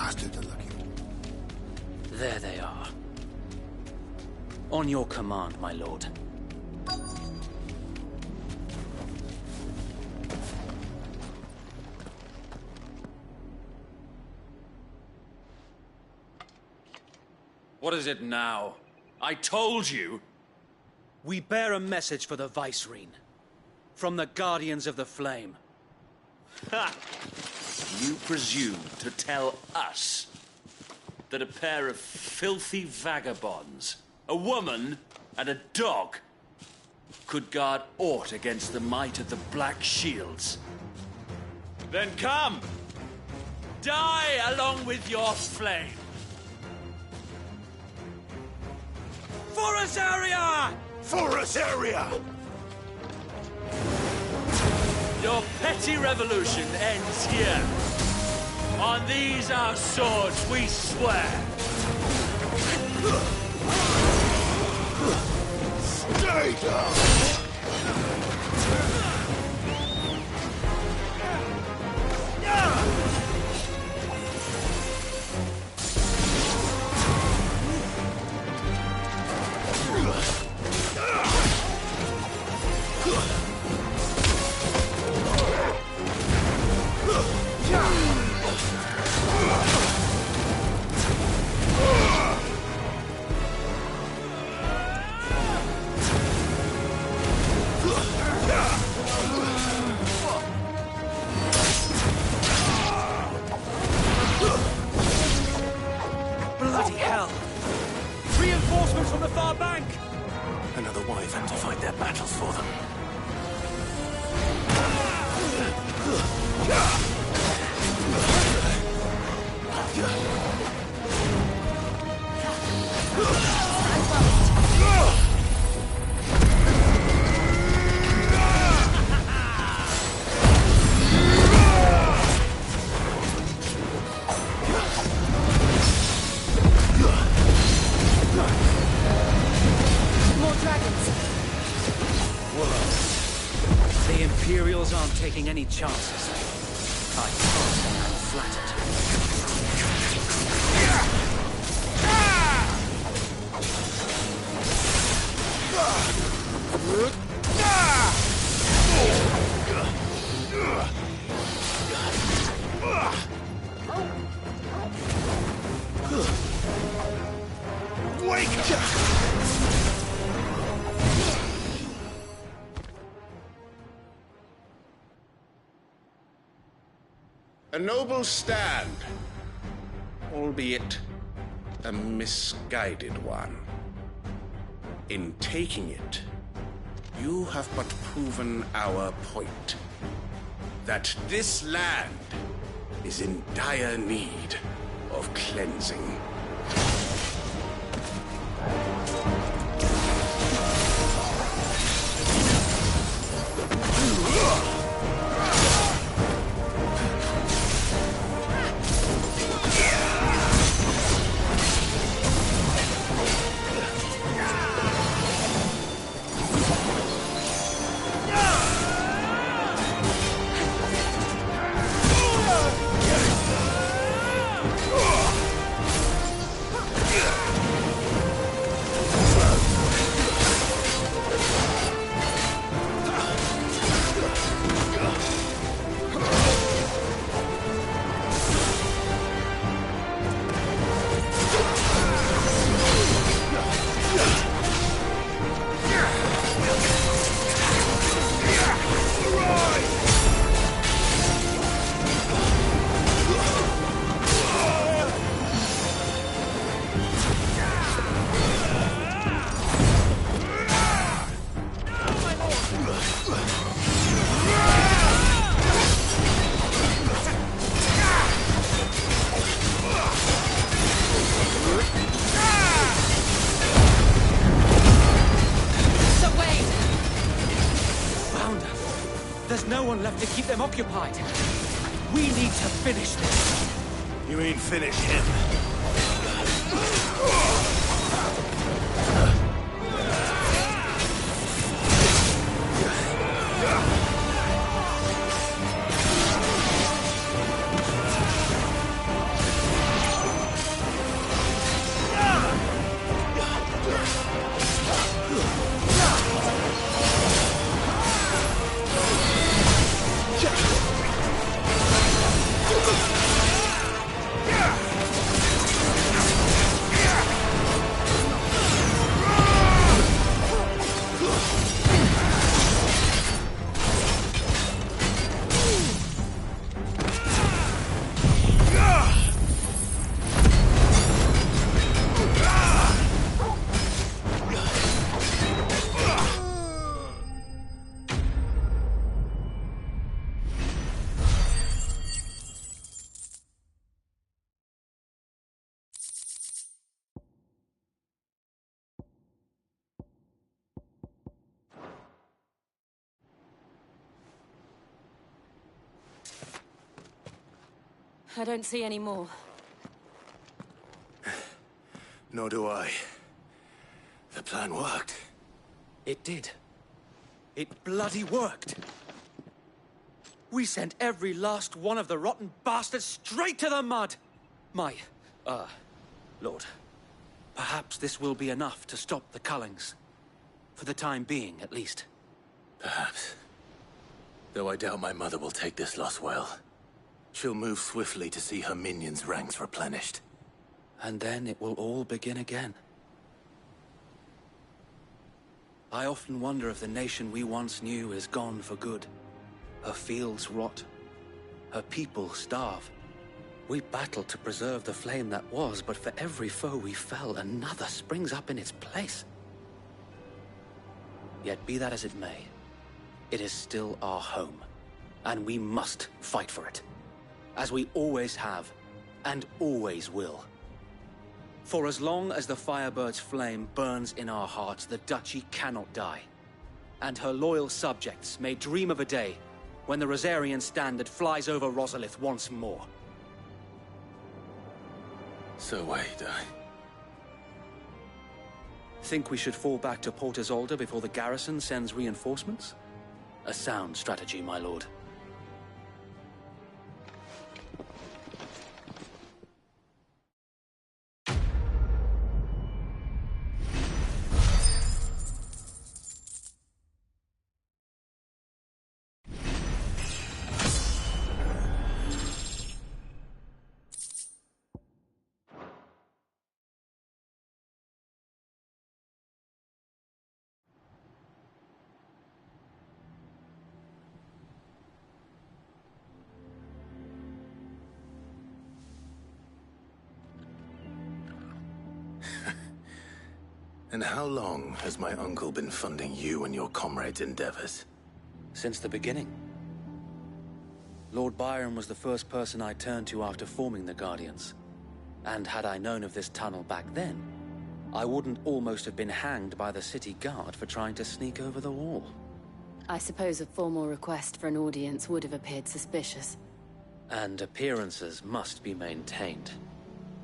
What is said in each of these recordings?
bastards are looking. There they are. On your command, my lord. What is it now? I told you! We bear a message for the Vicereine. From the Guardians of the Flame. Ha! You presume to tell us that a pair of filthy vagabonds, a woman and a dog, could guard aught against the might of the Black Shields? Then come! Die along with your flame! Forest area! Forest area! Your petty revolution ends here. On these our swords we swear. Stay down! Bloody hell! Reinforcements from the far bank! Another wyvern to fight their battles for them. More dragons. Whoa. The Imperials aren't taking any chances. I can't say I'm flattered. Wake up! A noble stand, albeit a misguided one. In taking it, you have but proven our point, that this land is in dire need of cleansing. No one left to keep them occupied. We need to finish this. You mean finish him? I don't see any more. Nor do I. The plan worked. It did. It bloody worked. We sent every last one of the rotten bastards straight to the mud! Lord, perhaps this will be enough to stop the Cullings. For the time being, at least. Perhaps. Though I doubt my mother will take this loss well. She'll move swiftly to see her minions' ranks replenished. And then it will all begin again. I often wonder if the nation we once knew is gone for good. Her fields rot. Her people starve. We battled to preserve the flame that was, but for every foe we fell, another springs up in its place. Yet be that as it may, it is still our home, and we must fight for it. As we always have, and always will. For as long as the Firebird's flame burns in our hearts, the Duchy cannot die. And her loyal subjects may dream of a day when the Rosarian standard flies over Rosalith once more. So wait, Think we should fall back to Port Isolde before the garrison sends reinforcements? A sound strategy, my lord. And how long has my uncle been funding you and your comrades' endeavors? Since the beginning. Lord Byron was the first person I turned to after forming the Guardians. And had I known of this tunnel back then, I wouldn't almost have been hanged by the city guard for trying to sneak over the wall. I suppose a formal request for an audience would have appeared suspicious. And appearances must be maintained.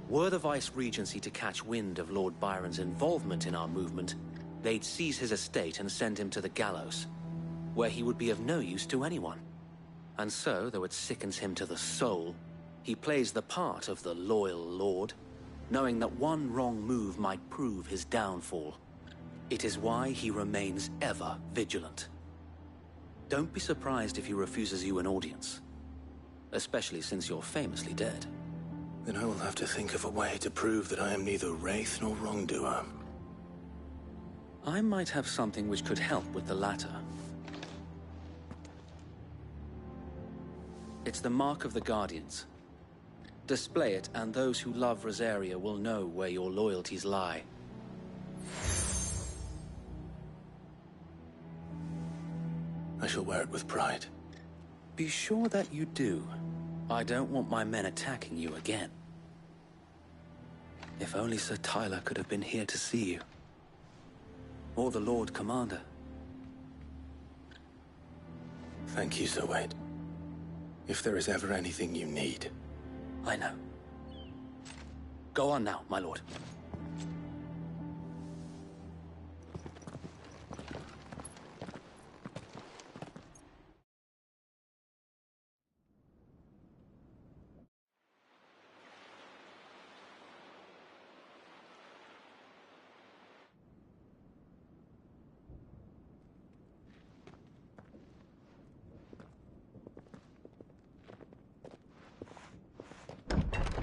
Were the Vice-Regency to catch wind of Lord Byron's involvement in our movement, they'd seize his estate and send him to the gallows, where he would be of no use to anyone. And so, though it sickens him to the soul, he plays the part of the loyal lord, knowing that one wrong move might prove his downfall. It is why he remains ever vigilant. Don't be surprised if he refuses you an audience, especially since you're famously dead. Then I will have to think of a way to prove that I am neither wraith nor wrongdoer. I might have something which could help with the latter. It's the mark of the Guardians. Display it, and those who love Rosaria will know where your loyalties lie. I shall wear it with pride. Be sure that you do. I don't want my men attacking you again. If only Sir Tyler could have been here to see you. Or the Lord Commander. Thank you, Sir Wade. If there is ever anything you need. I know. Go on now, my lord.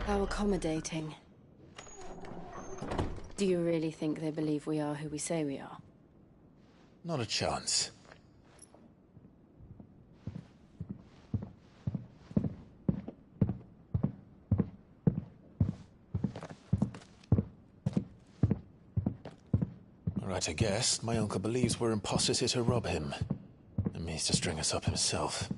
How accommodating. Do you really think they believe we are who we say we are? Not a chance. Right, I guess. My uncle believes we're imposters here to rob him. And means to string us up himself.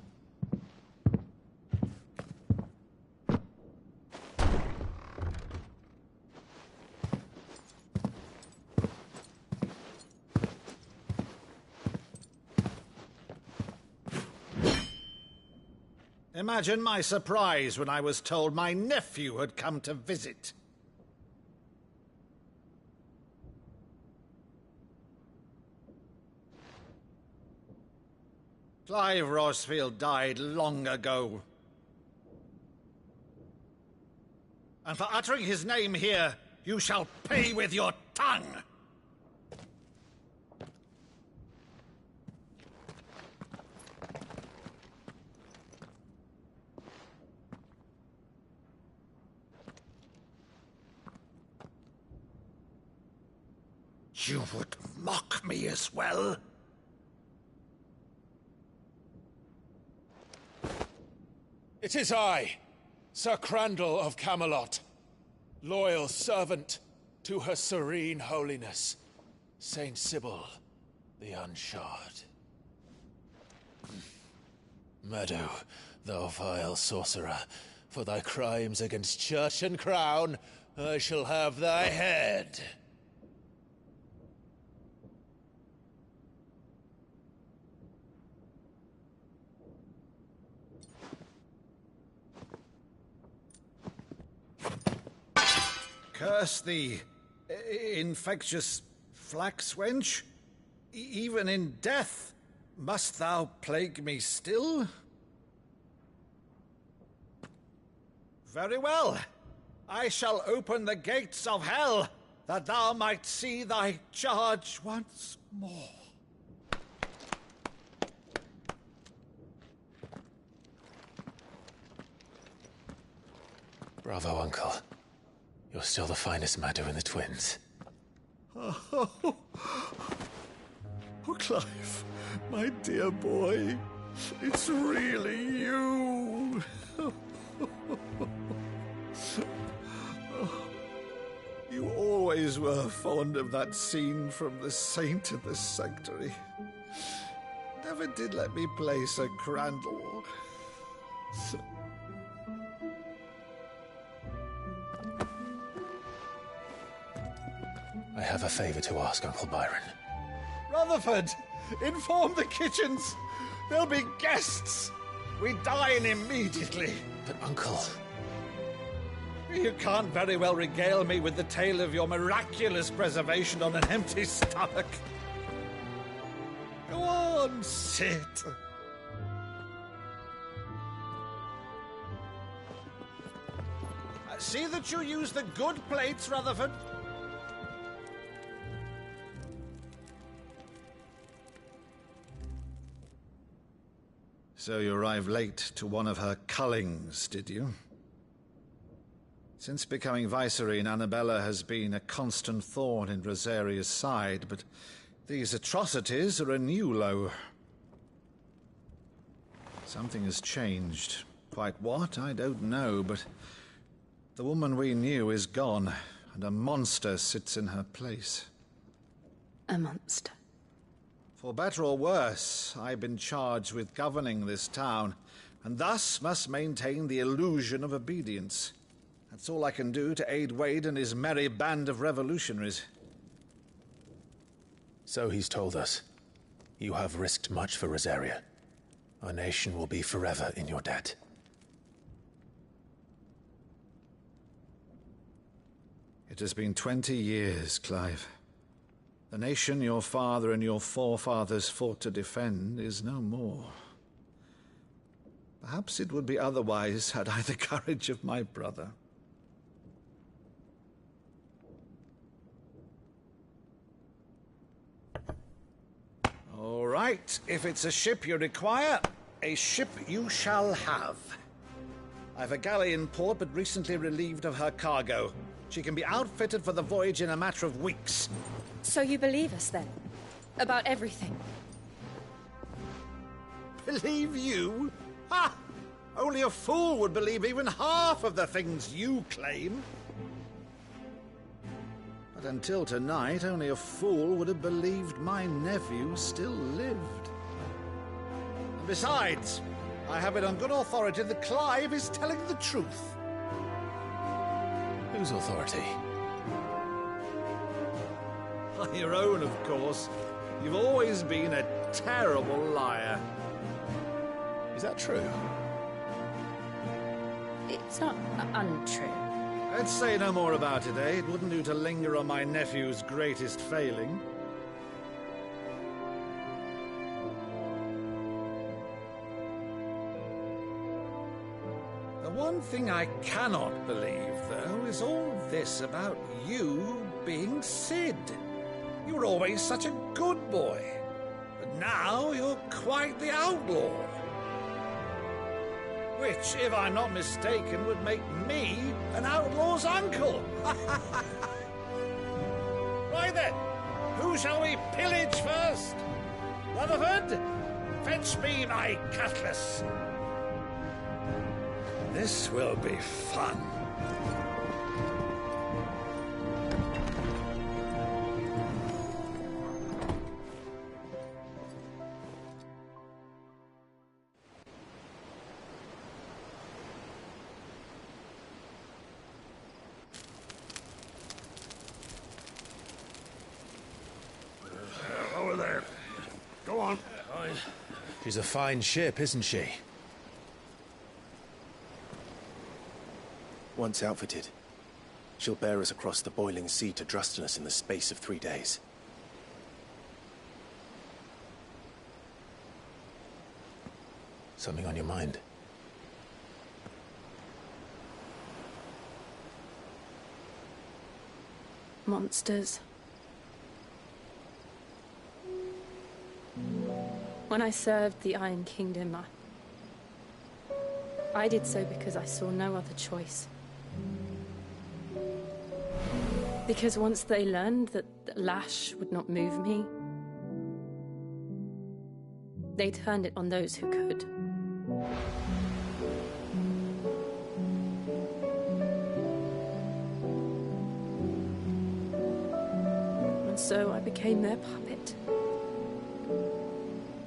Imagine my surprise when I was told my nephew had come to visit. Clive Rosfield died long ago. And for uttering his name here, you shall pay with your tongue! You would mock me as well? It is I, Sir Crandall of Camelot, loyal servant to Her Serene Holiness, Saint Sybil the Unshod. Meadow, thou vile sorcerer, for thy crimes against church and crown, I shall have thy head. Curse thee, infectious flax wench. Even in death, must thou plague me still? Very well. I shall open the gates of hell, that thou might see thy charge once more. Bravo, Uncle. You're still the finest Meadow in the twins. Oh, Clive, my dear boy, it's really you. You always were fond of that scene from The Saint in the Sanctuary. Never did let me play Sir Crandall. I have a favor to ask, Uncle Byron. Rutherford, inform the kitchens. There'll be guests. We dine immediately. But, Uncle... You can't very well regale me with the tale of your miraculous preservation on an empty stomach. Go on, sit. See that you use the good plates, Rutherford. So you arrived late to one of her cullings, did you? Since becoming Vicereine, Annabella has been a constant thorn in Rosaria's side, but these atrocities are a new low. Something has changed. Quite what, I don't know, but the woman we knew is gone, and a monster sits in her place. A monster? For better or worse, I've been charged with governing this town, and thus must maintain the illusion of obedience. That's all I can do to aid Wade and his merry band of revolutionaries. So he's told us. You have risked much for Rosaria. Our nation will be forever in your debt. It has been 20 years, Clive. The nation your father and your forefathers fought to defend is no more. Perhaps it would be otherwise had I the courage of my brother. All right, if it's a ship you require, a ship you shall have. I've a galley in port, but recently relieved of her cargo. She can be outfitted for the voyage in a matter of weeks. So you believe us, then? About everything? Believe you? Ha! Only a fool would believe even half of the things you claim. But until tonight, only a fool would have believed my nephew still lived. And besides, I have it on good authority that Clive is telling the truth. Whose authority? Your own, of course. You've always been a terrible liar. Is that true? It's not untrue. Let's say no more about it, eh? It wouldn't do to linger on my nephew's greatest failing. The one thing I cannot believe, though, is all this about you being Sid. You were always such a good boy, but now you're quite the outlaw. Which, if I'm not mistaken, would make me an outlaw's uncle. Right then, who shall we pillage first? Rutherford, fetch me my cutlass. This will be fun. Over there. Go on. She's a fine ship, isn't she? Once outfitted, she'll bear us across the boiling sea to Drustinus in the space of 3 days. Something on your mind? Monsters. When I served the Iron Kingdom, I did so because I saw no other choice. Because once they learned that Lash would not move me, they turned it on those who could. And so I became their puppet.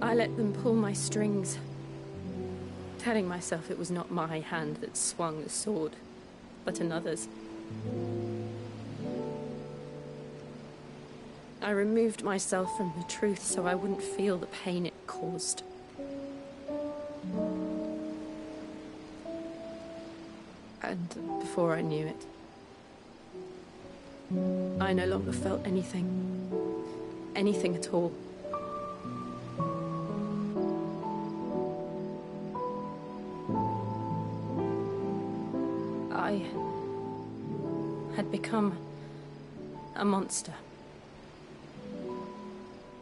I let them pull my strings, telling myself it was not my hand that swung the sword, but another's. I removed myself from the truth so I wouldn't feel the pain it caused. And before I knew it, I no longer felt anything. Anything at all. I had become a monster.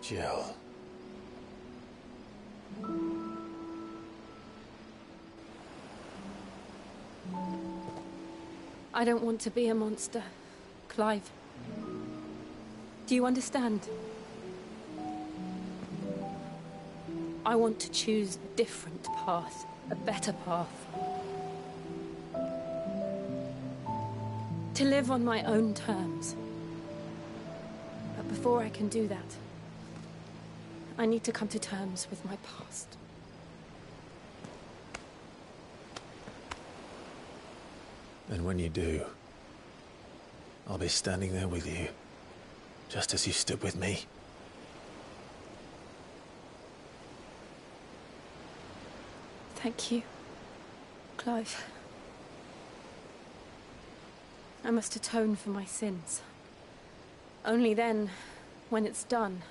Jill. I don't want to be a monster, Clive. Do you understand? I want to choose a different path, a better path. To live on my own terms. But before I can do that, I need to come to terms with my past. And when you do, I'll be standing there with you, just as you stood with me. Thank you, Clive. I must atone for my sins. Only then, when it's done,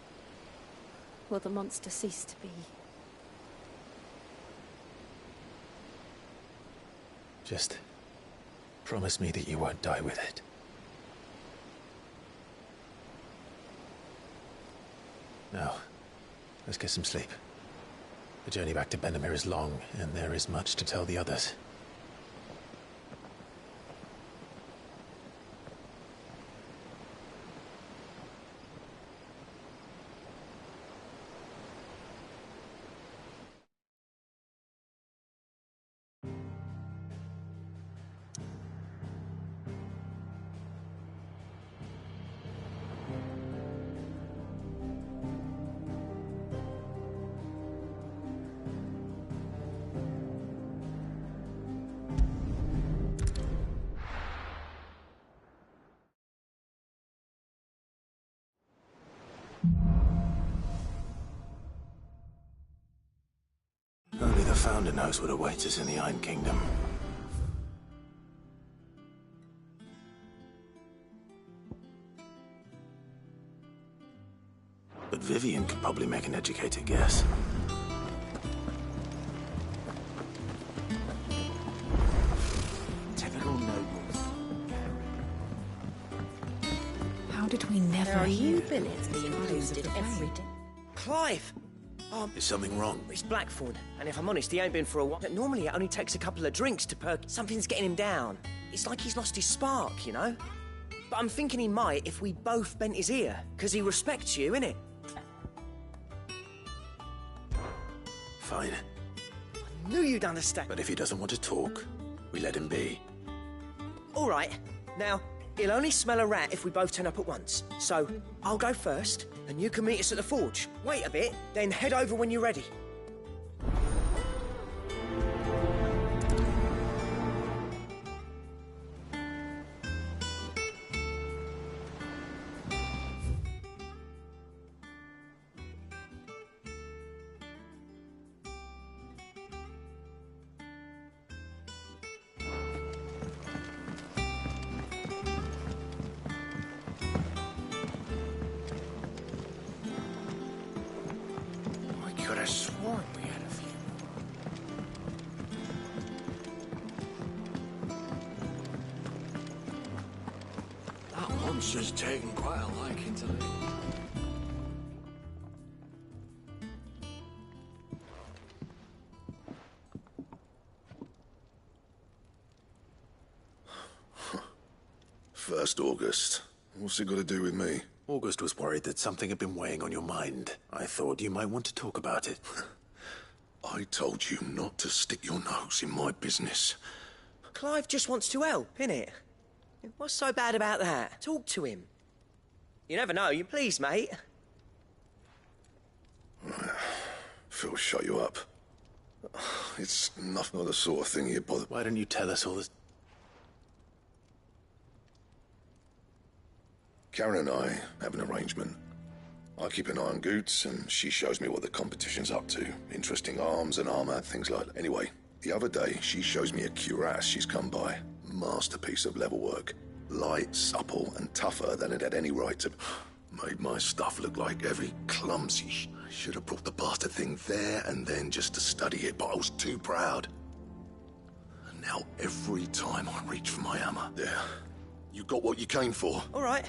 will the monster cease to be. Just promise me that you won't die with it. Now, let's get some sleep. The journey back to Benamir is long, and there is much to tell the others. Only the Founder knows what awaits us in the Iron Kingdom. Vivian could probably make an educated guess. Typical nobles. How did we never There are hear? new billets being posted every day. Clive! Is something wrong? It's Blackthorn, and if I'm honest, he ain't been for a while. Normally it only takes a couple of drinks to perk. Something's getting him down. It's like he's lost his spark, you know? But I'm thinking he might if we both bent his ear, because he respects you, innit? Fine. I knew you'd understand. But if he doesn't want to talk, we let him be. All right. Now, he'll only smell a rat if we both turn up at once. So, I'll go first, and you can meet us at the forge. Wait a bit, then head over when you're ready. I could have sworn we had a few. That monster's taken quite a liking to me. First August. What's it got to do with me? August was worried that something had been weighing on your mind. I thought you might want to talk about it. I told you not to stick your nose in my business. Clive just wants to help, innit? What's so bad about that? Talk to him. You never know, you please, mate. Phil, shut you up. It's not the sort of thing you bother. Why don't you tell us all this? Karen and I have an arrangement. I keep an eye on Goots, and she shows me what the competition's up to. Interesting arms and armor, things like that. Anyway, the other day, she shows me a cuirass she's come by. Masterpiece of level work. Light, supple, and tougher than it had any right to. Made my stuff look like heavy, clumsy. I should have brought the bastard thing there and then just to study it, but I was too proud. And now every time I reach for my hammer, there. You got what you came for. All right.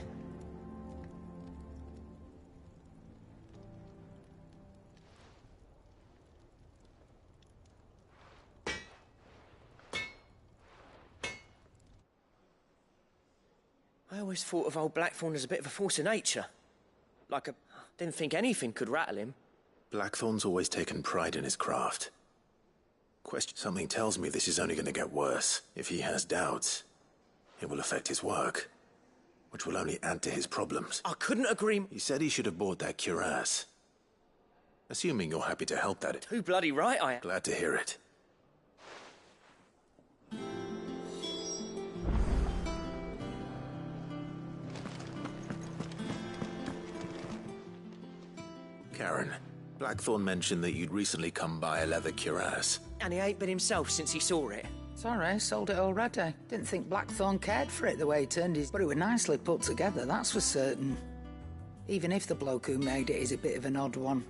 I always thought of old Blackthorn as a bit of a force of nature. Didn't think anything could rattle him. Blackthorn's always taken pride in his craft. Something tells me this is only going to get worse. If he has doubts, it will affect his work, which will only add to his problems. I couldn't agree. He said he should have bought that cuirass. Assuming you're happy to help that. Too bloody right I am. Glad to hear it. Karen, Blackthorn mentioned that you'd recently come by a leather cuirass. And he ain't been himself since he saw it. Sorry, sold it already. Didn't think Blackthorn cared for it the way he turned his... But it were nicely put together, that's for certain. Even if the bloke who made it is a bit of an odd one.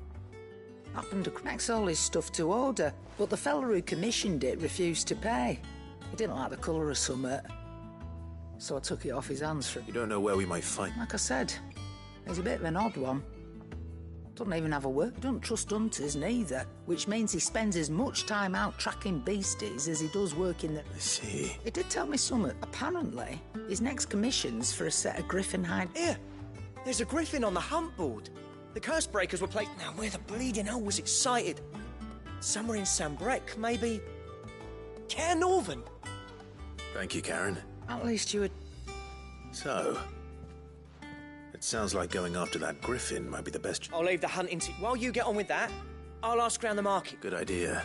Happened to connect all his stuff to order, but the fella who commissioned it refused to pay. He didn't like the colour of summit. So I took it off his hands for... You don't know where we might find... Like I said, he's a bit of an odd one. Doesn't even have a work. Don't trust hunters neither, which means he spends as much time out tracking beasties as he does working the... I see. He did tell me something. Apparently, his next commission's for a set of griffin hide... Here, there's a griffin on the hunt board. The curse breakers were placed... Now, where the bleeding hell was it sighted? Somewhere in Sambrec, maybe... Care Northern. Thank you, Karen. At least you would... So... It sounds like going after that griffin might be the best... I'll leave the hunting to... While you get on with that, I'll ask around the market. Good idea.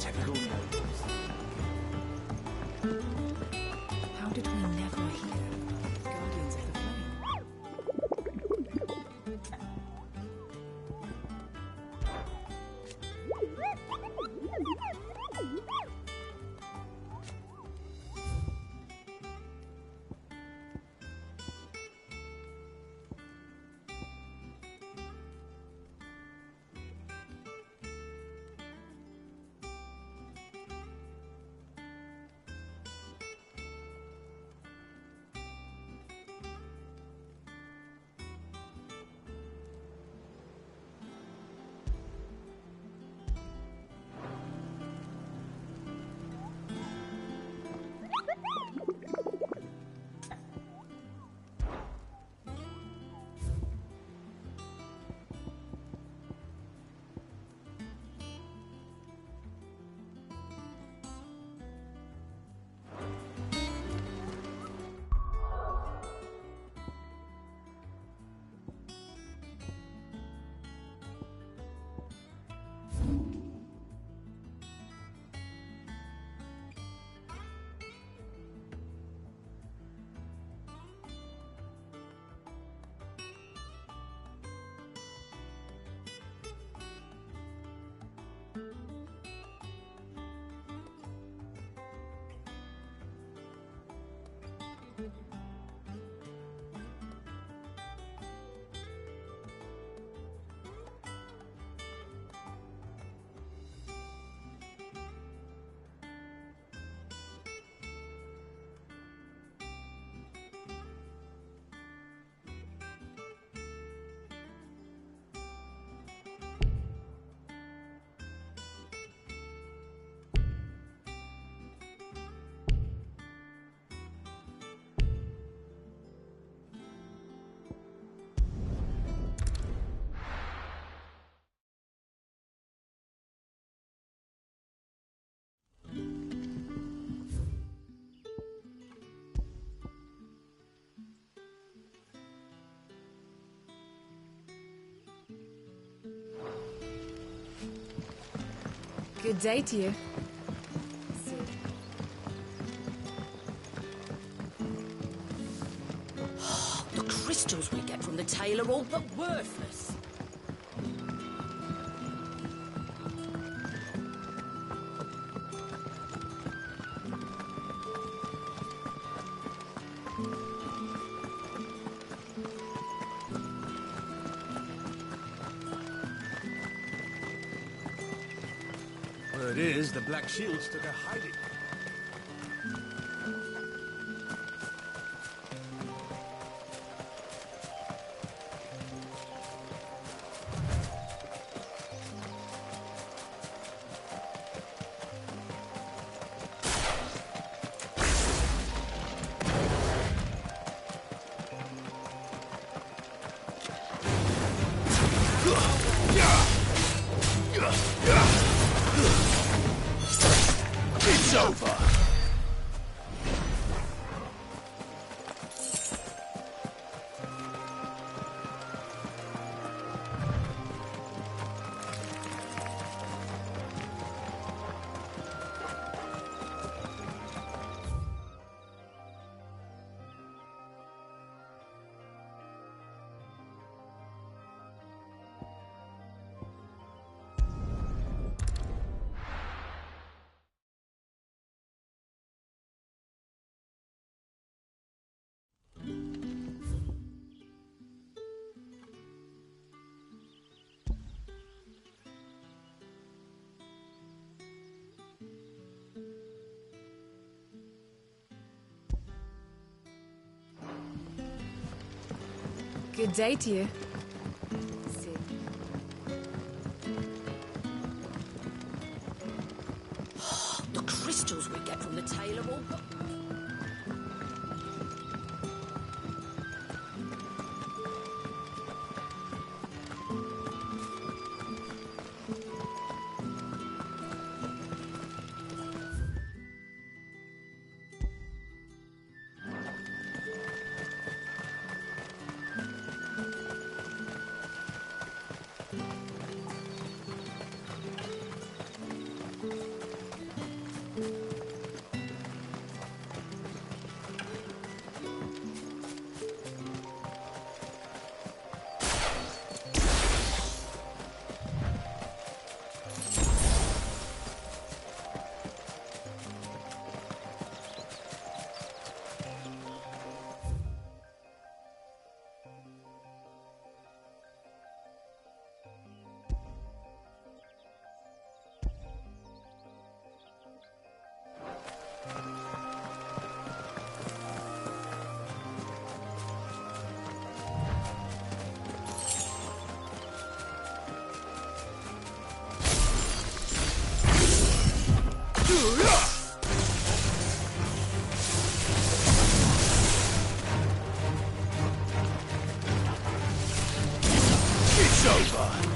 Typical nobles. How did we never hear of Guardians of the Flame? Good day to you. The crystals we get from the tail are all but worthless. Word is, the Black Shields took a hiding. It's over! Good day to you. The crystals we get from the tail are all but... It's over.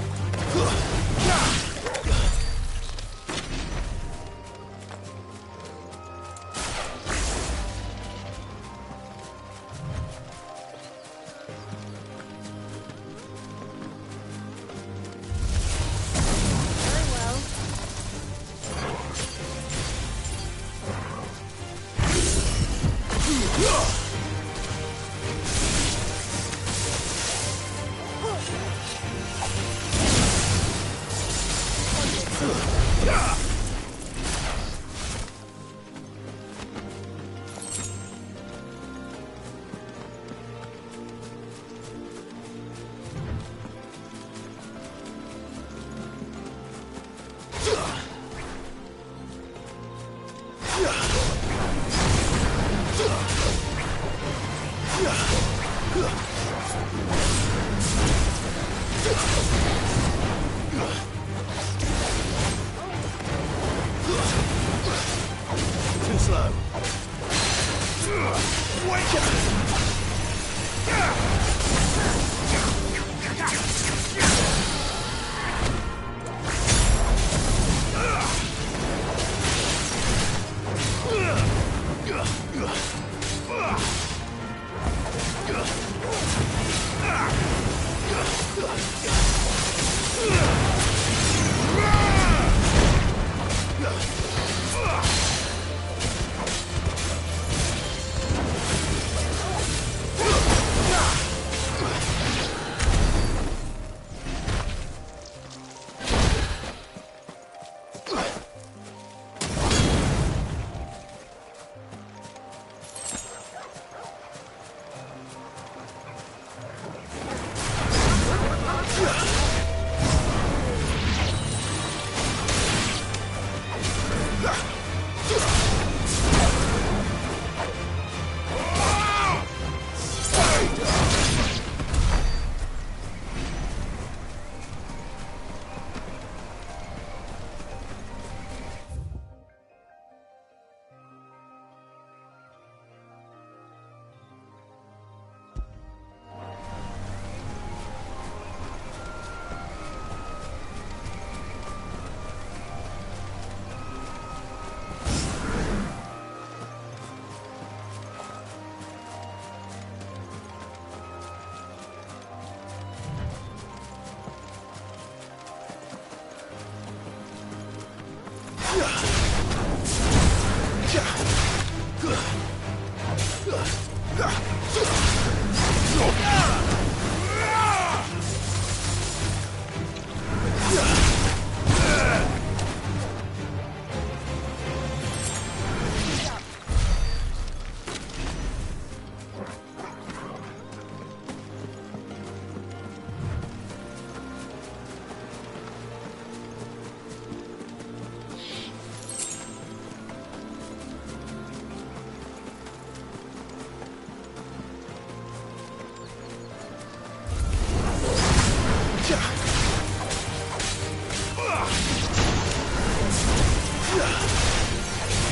Too slow. Wake up!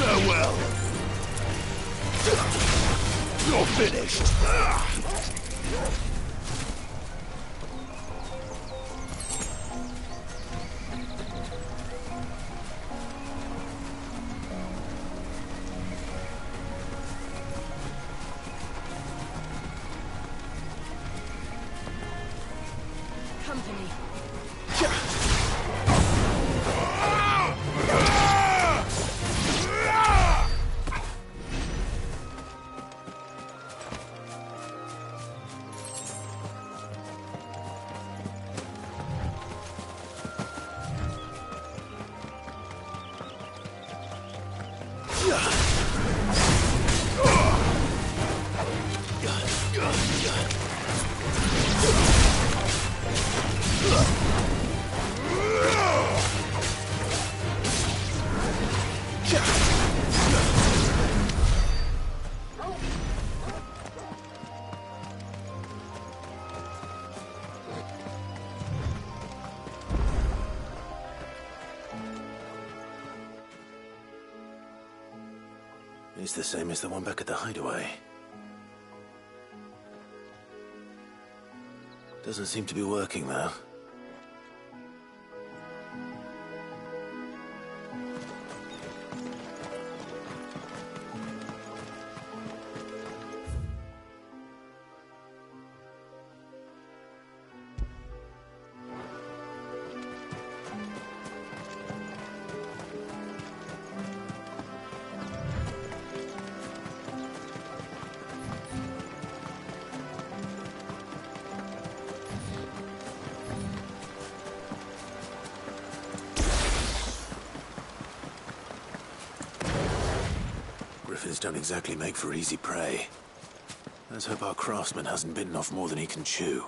Farewell. You're finished. Company. It's the same as the one back at the hideaway. Doesn't seem to be working, though. Griffins don't exactly make for easy prey. Let's hope our craftsman hasn't bitten off more than he can chew.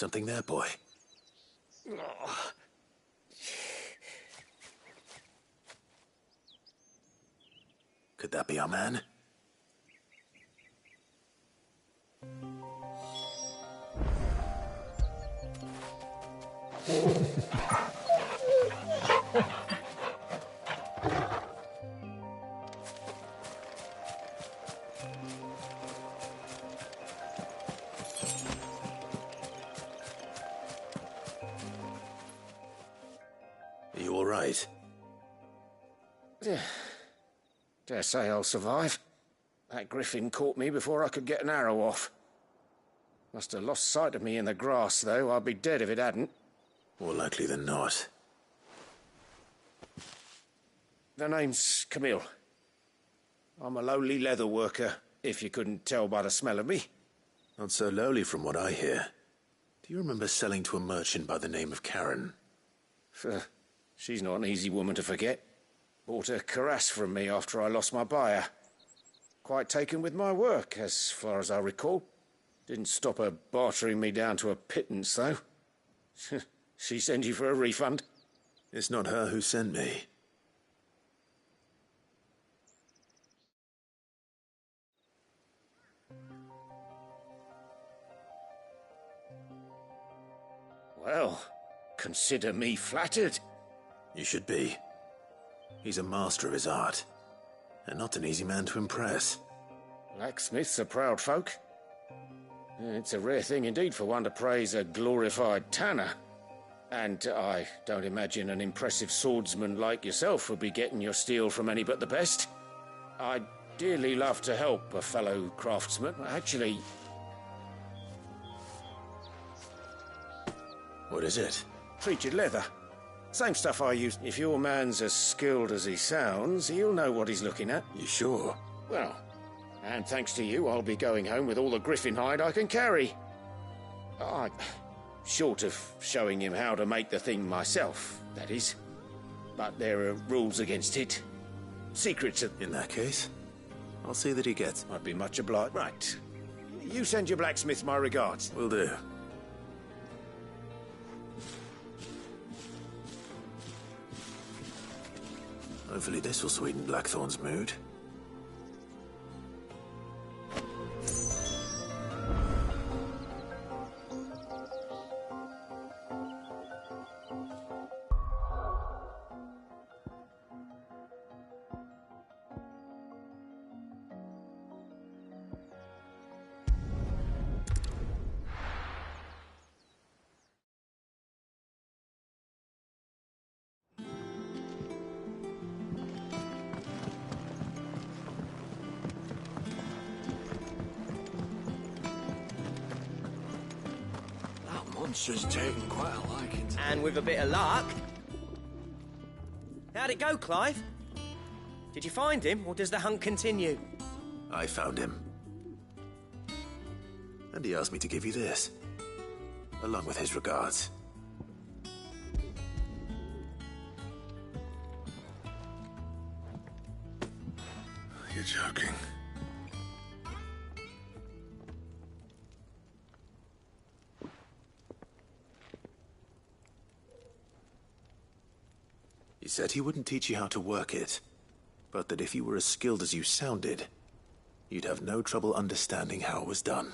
Something there, boy. Could that be our man? Are you all right? Dare say I'll survive. That griffin caught me before I could get an arrow off. Must have lost sight of me in the grass, though. I'd be dead if it hadn't. More likely than not. The name's Camille. I'm a lowly leather worker, if you couldn't tell by the smell of me. Not so lowly from what I hear. Do you remember selling to a merchant by the name of Karen? She's not an easy woman to forget. Bought a cuirass from me after I lost my buyer. Quite taken with my work, as far as I recall. Didn't stop her bartering me down to a pittance, though. She sent you for a refund? It's not her who sent me. Well, consider me flattered. You should be. He's a master of his art, and not an easy man to impress. Blacksmiths are proud folk. It's a rare thing indeed for one to praise a glorified tanner. And I don't imagine an impressive swordsman like yourself would be getting your steel from any but the best. I'd dearly love to help a fellow craftsman. Actually... What is it? Treated leather. Same stuff I use. If your man's as skilled as he sounds, he'll know what he's looking at. You sure? Well, and thanks to you, I'll be going home with all the griffin hide I can carry. Short of showing him how to make the thing myself, that is. But there are rules against it. Secrets of... In that case, I'll see that he gets... I'd be much obliged. Right. You send your blacksmith my regards. Will do. Hopefully this will sweeten Blackthorn's mood. Monster's taken quite a liking to... And with a bit of luck... How'd it go, Clive? Did you find him, or does the hunt continue? I found him. And he asked me to give you this, along with his regards. You're joking. He said he wouldn't teach you how to work it, but that if you were as skilled as you sounded, you'd have no trouble understanding how it was done.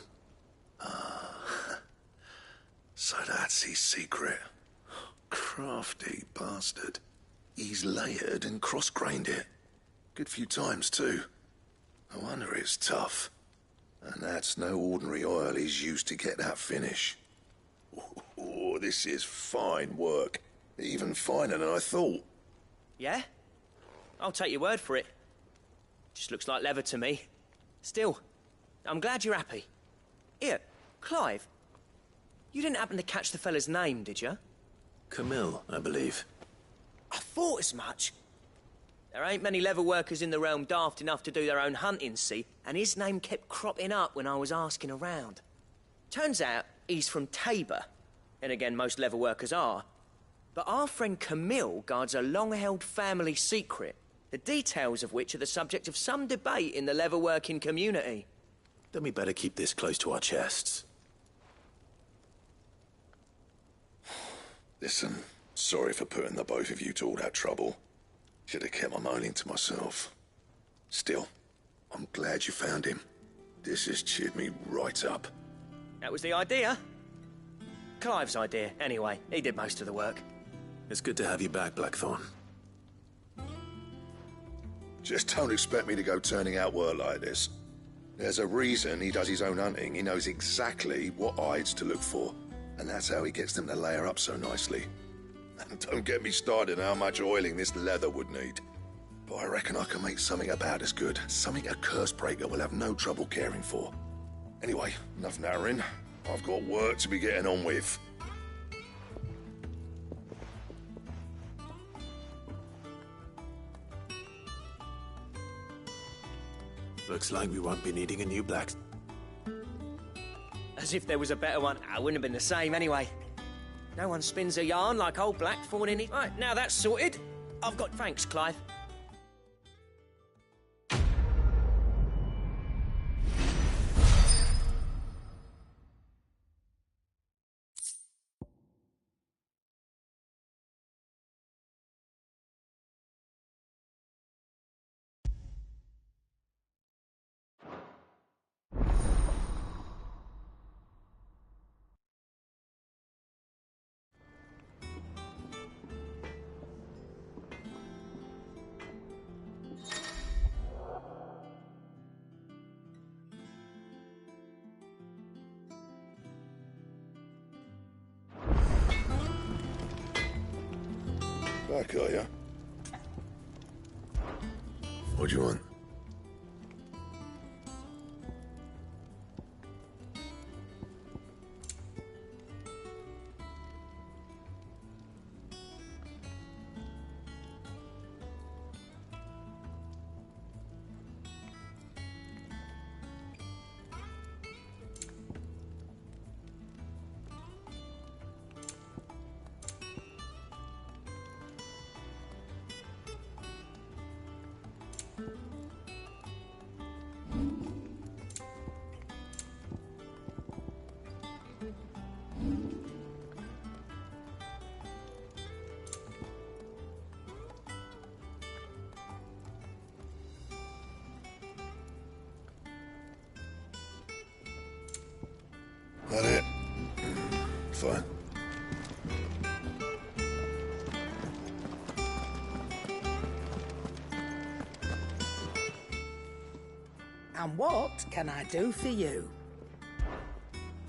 So that's his secret. Crafty bastard. He's layered and cross-grained it. Good few times, too. No wonder it's tough. And that's no ordinary oil he's used to get that finish. Oh, this is fine work. Even finer than I thought. Yeah? I'll take your word for it. Just looks like leather to me. Still, I'm glad you're happy. Here, Clive, you didn't happen to catch the fella's name, did you? Camille, I believe. I thought as much. There ain't many leather workers in the realm daft enough to do their own hunting, see, and his name kept cropping up when I was asking around. Turns out he's from Tabor, and again, most leather workers are. But our friend Camille guards a long-held family secret, the details of which are the subject of some debate in the leather-working community. Then we better keep this close to our chests. Listen, sorry for putting the both of you to all that trouble. Should have kept my moaning to myself. Still, I'm glad you found him. This has cheered me right up. That was the idea. Clive's idea, anyway. He did most of the work. It's good to have you back, Blackthorn. Just don't expect me to go turning out work like this. There's a reason he does his own hunting. He knows exactly what hides to look for. And that's how he gets them to layer up so nicely. And don't get me started on how much oiling this leather would need. But I reckon I can make something about as good. Something a curse breaker will have no trouble caring for. Anyway, enough narrowing. I've got work to be getting on with. Looks like we won't be needing a new black. As if there was a better one. I wouldn't have been the same anyway. No one spins a yarn like old Blackthorn in it. Right, now that's sorted. I've got thanks, Clive. Back, are ya? What do you want? That it? Fine. And what can I do for you?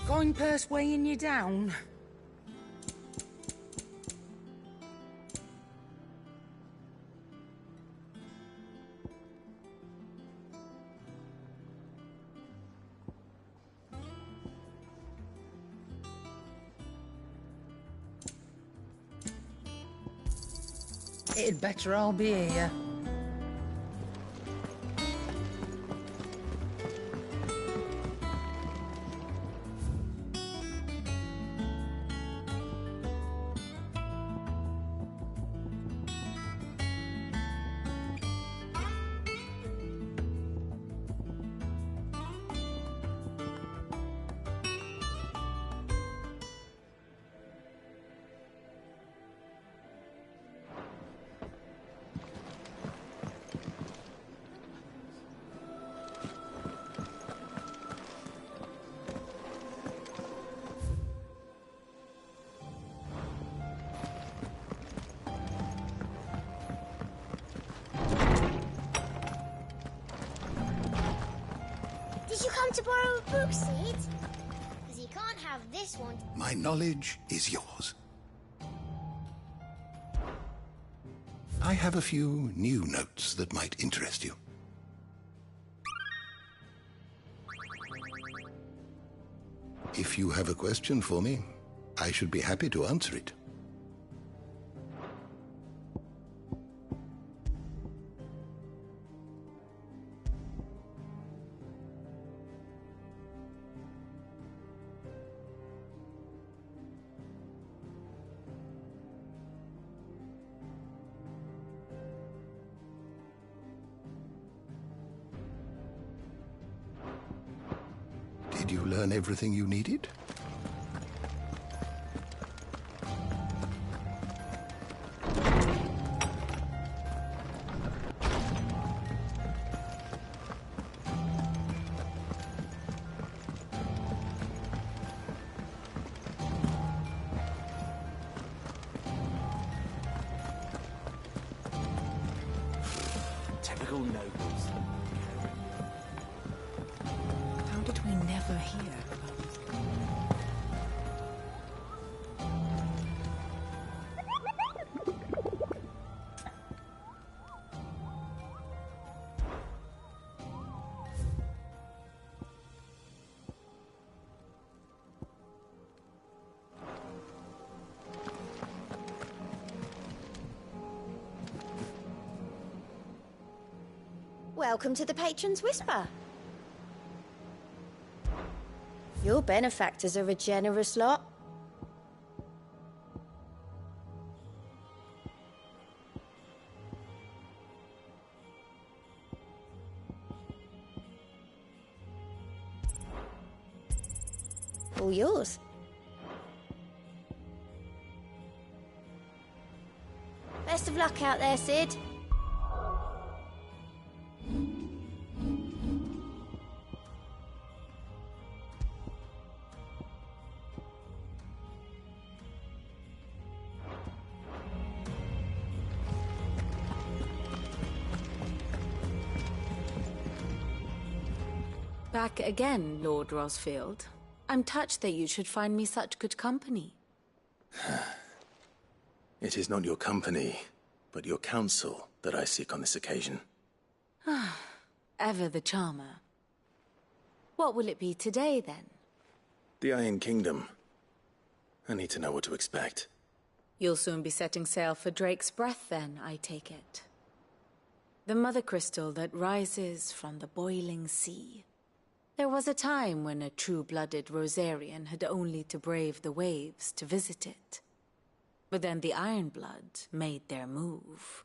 Coin purse weighing you down? It'd better all be here. Did you come to borrow a book, Sid? Because you can't have this one. My knowledge is yours. I have a few new notes that might interest you. If you have a question for me, I should be happy to answer it. Did you learn everything you needed? typical nobles. How did we never hear about this? Welcome to the Patron's Whisper. Your benefactors are a generous lot. All yours. Best of luck out there, Sid. Back again, Lord Rosfield. I'm touched that you should find me such good company. It is not your company, but your counsel that I seek on this occasion. Ever the charmer. What will it be today, then? The Iron Kingdom. I need to know what to expect. You'll soon be setting sail for Drake's Breath, then, I take it. The mother crystal that rises from the boiling sea. There was a time when a true-blooded Rosarian had only to brave the waves to visit it. But then the Ironblood made their move.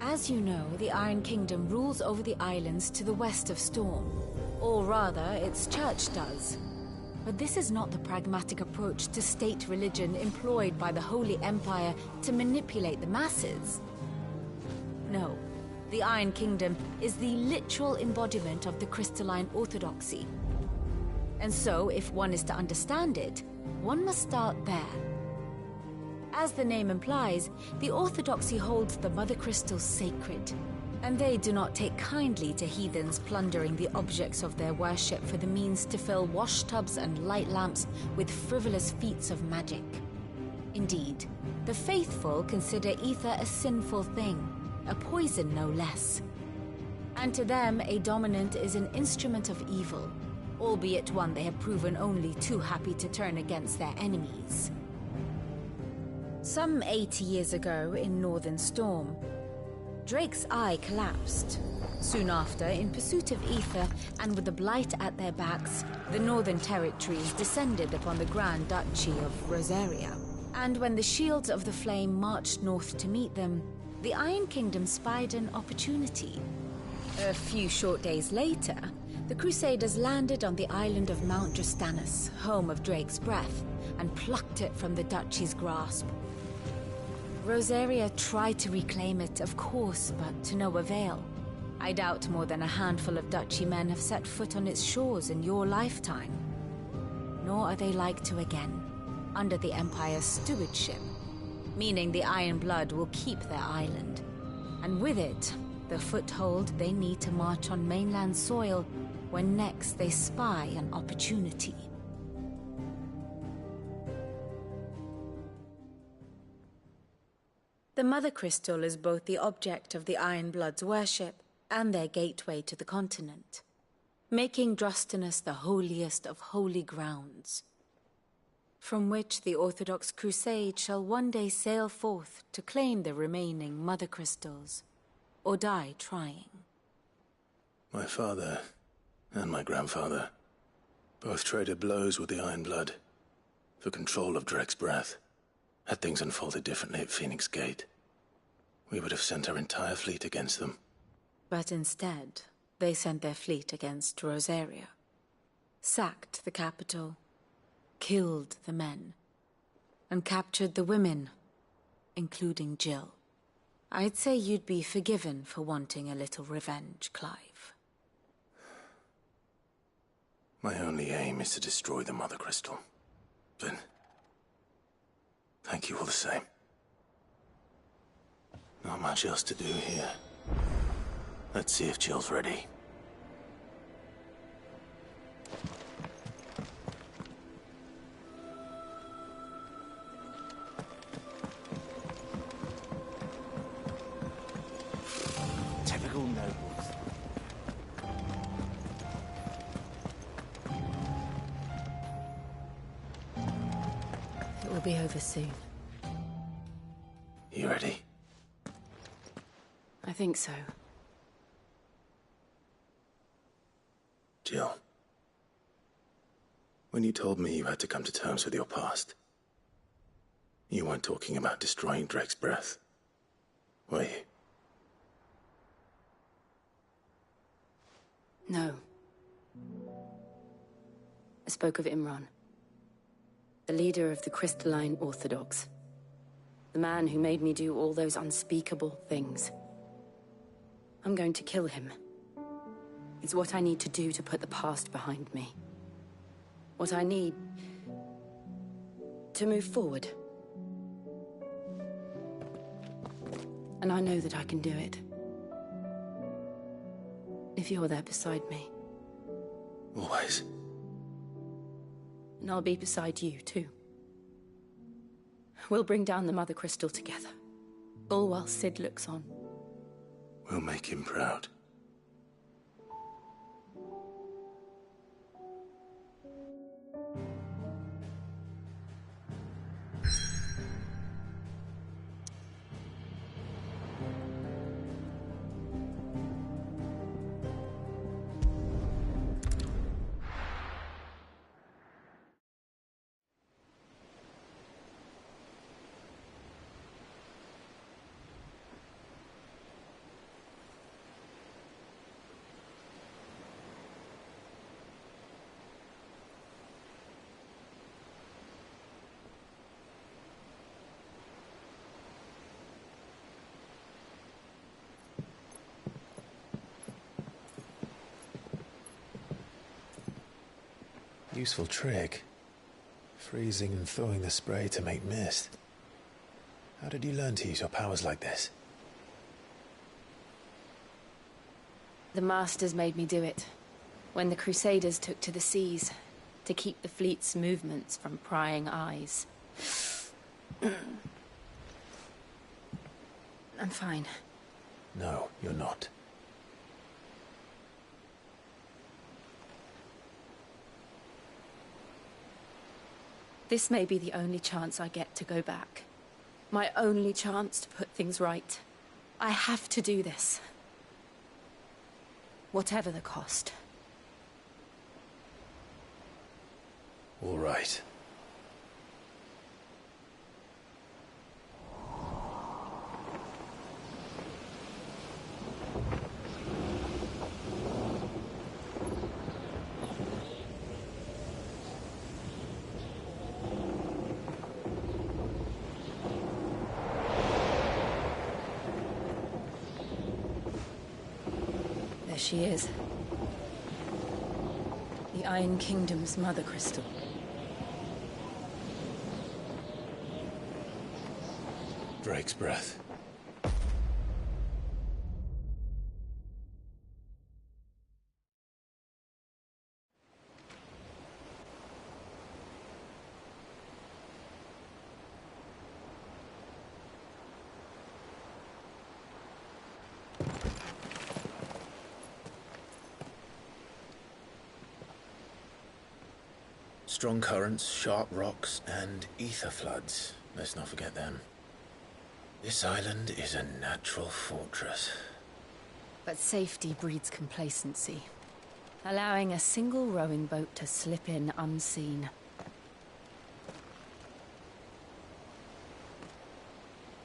As you know, the Iron Kingdom rules over the islands to the west of Storm. Or rather, its church does. But this is not the pragmatic approach to state religion employed by the Holy Empire to manipulate the masses. No, the Iron Kingdom is the literal embodiment of the crystalline orthodoxy. And so, if one is to understand it, one must start there. As the name implies, the orthodoxy holds the mother crystals sacred, and they do not take kindly to heathens plundering the objects of their worship for the means to fill washtubs and light lamps with frivolous feats of magic. Indeed, the faithful consider ether a sinful thing, a poison no less. And to them, a dominant is an instrument of evil, albeit one they have proven only too happy to turn against their enemies. Some 80 years ago in Northern Storm, Drake's eye collapsed. Soon after, in pursuit of ether and with the blight at their backs, the Northern Territories descended upon the Grand Duchy of Rosaria. And when the Shields of the Flame marched north to meet them, the Iron Kingdom spied an opportunity. A few short days later, the Crusaders landed on the island of Mount Justanus, home of Drake's Breath, and plucked it from the Duchy's grasp. Rosaria tried to reclaim it, of course, but to no avail. I doubt more than a handful of Duchy men have set foot on its shores in your lifetime. Nor are they like to again, under the Empire's stewardship, meaning the Iron Blood will keep their island. And with it, the foothold they need to march on mainland soil when next they spy an opportunity. The Mother Crystal is both the object of the Iron Blood's worship and their gateway to the continent, making Drustinus the holiest of holy grounds, from which the Orthodox Crusade shall one day sail forth to claim the remaining Mother Crystals, or die trying. My father and my grandfather both traded blows with the Iron Blood for control of Drake's Breath. Had things unfolded differently at Phoenix Gate, we would have sent our entire fleet against them. But instead, they sent their fleet against Rosaria, sacked the capital, killed the men, and captured the women, including Jill. I'd say you'd be forgiven for wanting a little revenge, Clive. My only aim is to destroy the Mother Crystal. But thank you all the same. Not much else to do here. Let's see if Jill's ready. Typical nobles. It will be over soon. You ready? I think so. Jill. When you told me you had to come to terms with your past, you weren't talking about destroying Drake's breath, were you? No. I spoke of Imran, the leader of the Crystalline Orthodox. The man who made me do all those unspeakable things. I'm going to kill him. It's what I need to do to put the past behind me. What I need to move forward. And I know that I can do it. If you're there beside me. Always. And I'll be beside you, too. We'll bring down the Mother Crystal together. All while Sid looks on. We'll make him proud. Useful trick. Freezing and thawing the spray to make mist. How did you learn to use your powers like this? The Masters made me do it. When the Crusaders took to the seas, to keep the fleet's movements from prying eyes. I'm fine. No, you're not. This may be the only chance I get to go back. My only chance to put things right. I have to do this. Whatever the cost. All right. There she is. The Iron Kingdom's Mother Crystal. Drake's breath. Strong currents, sharp rocks, and ether floods. Let's not forget them. This island is a natural fortress. But safety breeds complacency. Allowing a single rowing boat to slip in unseen.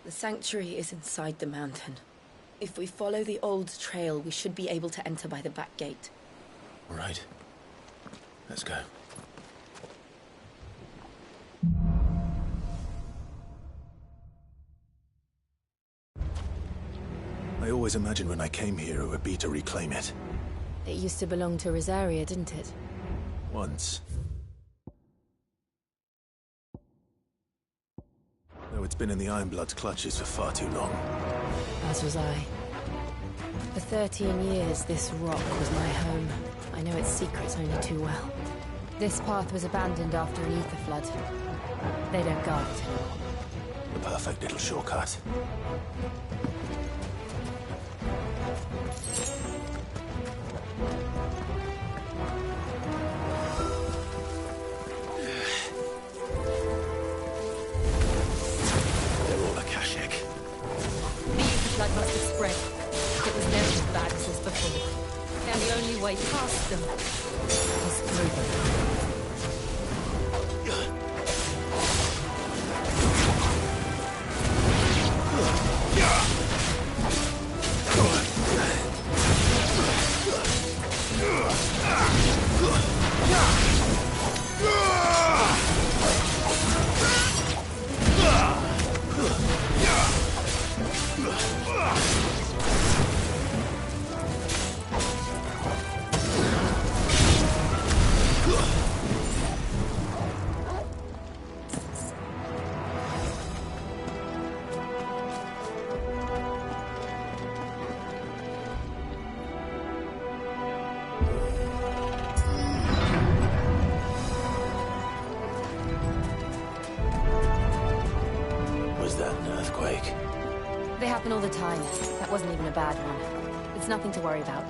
The sanctuary is inside the mountain. If we follow the old trail, we should be able to enter by the back gate. All right. Let's go. I always imagined when I came here it would be to reclaim it. It used to belong to Rosaria, didn't it? Once. It's been in the Ironblood's clutches for far too long. As was I. For 13 years, this rock was my home. I know its secrets only too well. This path was abandoned after an ether flood. They don't guard it anymore. The perfect little shortcut. They're all Akashic. The ether flood must have spread. It was never as bad as this before. And the only way past them is through them. They happen all the time. That wasn't even a bad one. It's nothing to worry about.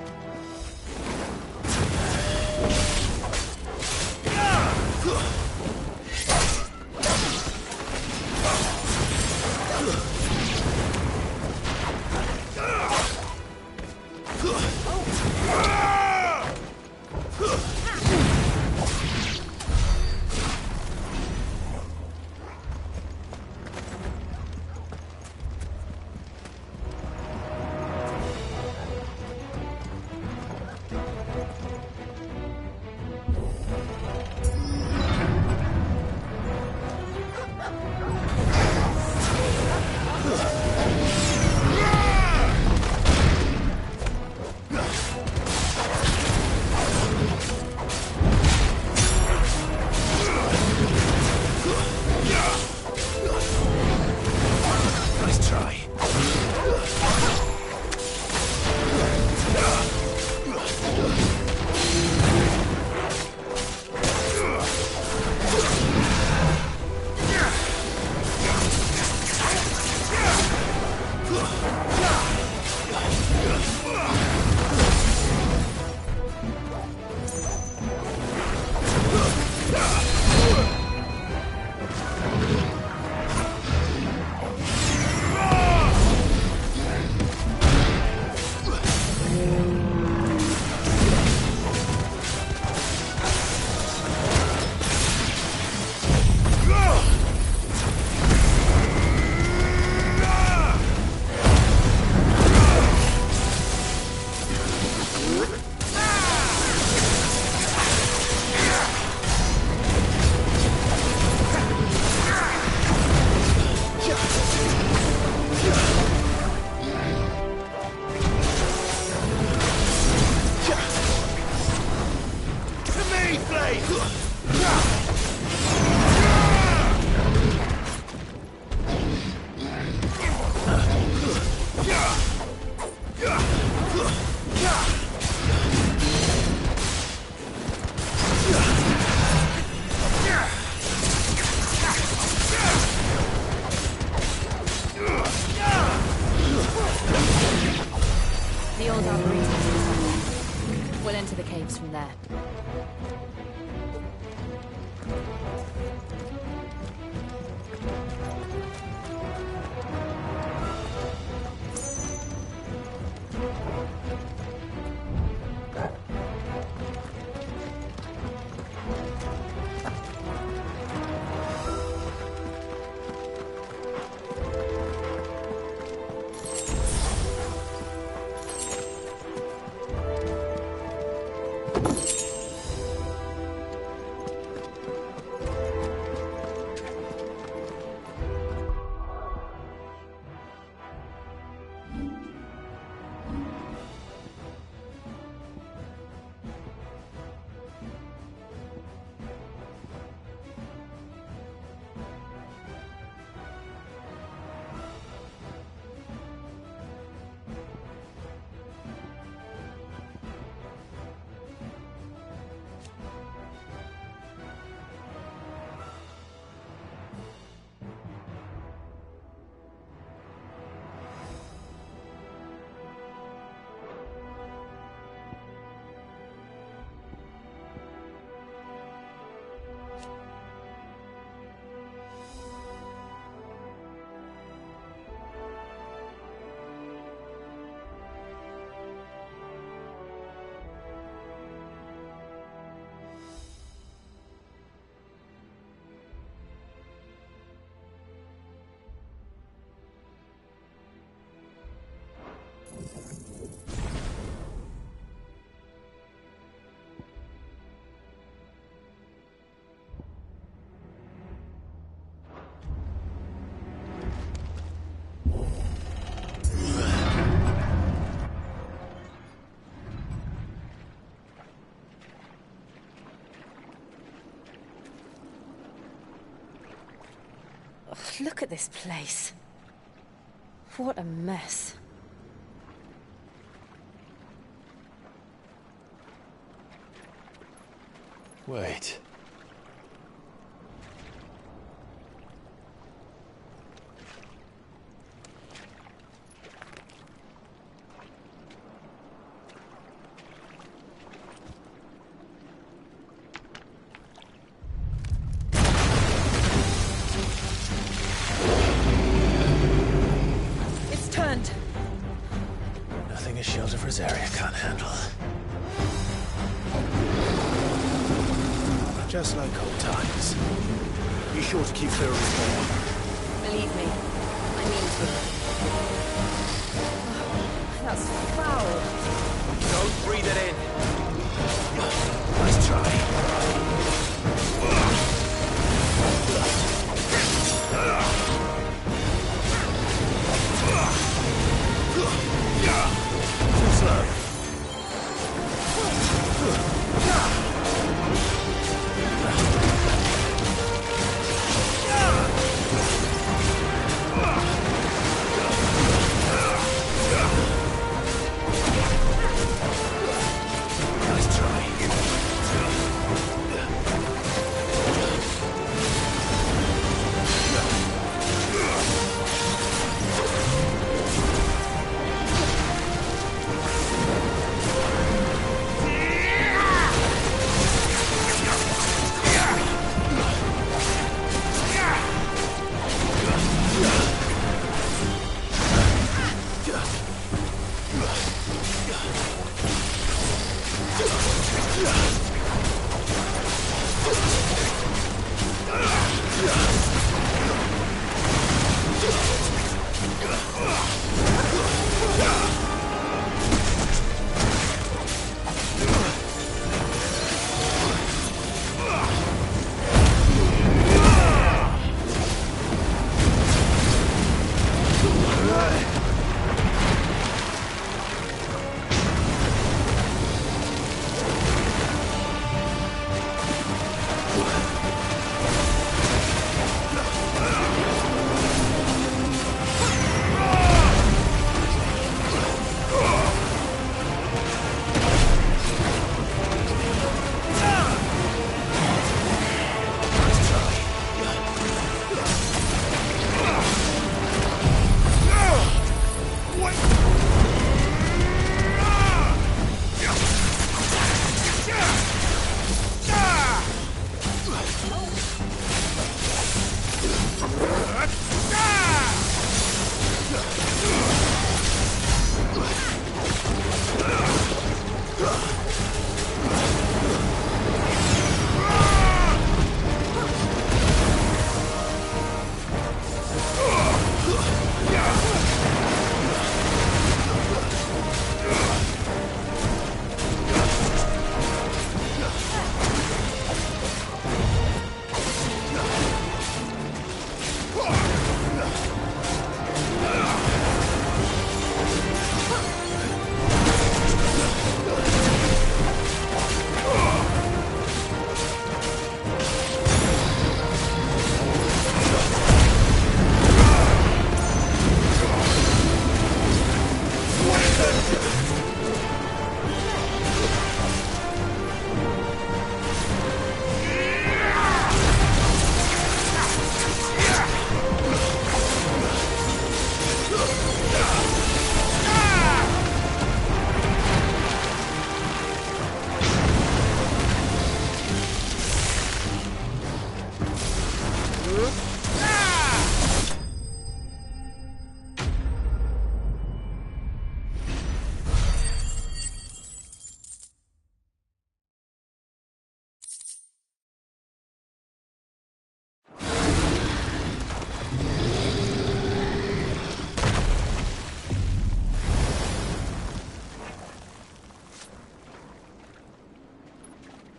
We'll enter the caves from there. Ugh, look at this place. What a mess. Wait. It's turned. Nothing a shield of Rosaria can't handle. Just like old times. Be sure to keep clear of the door. Believe me, I mean to. Oh, that's foul. Don't breathe it in. Nice try. Too slow. Nice try.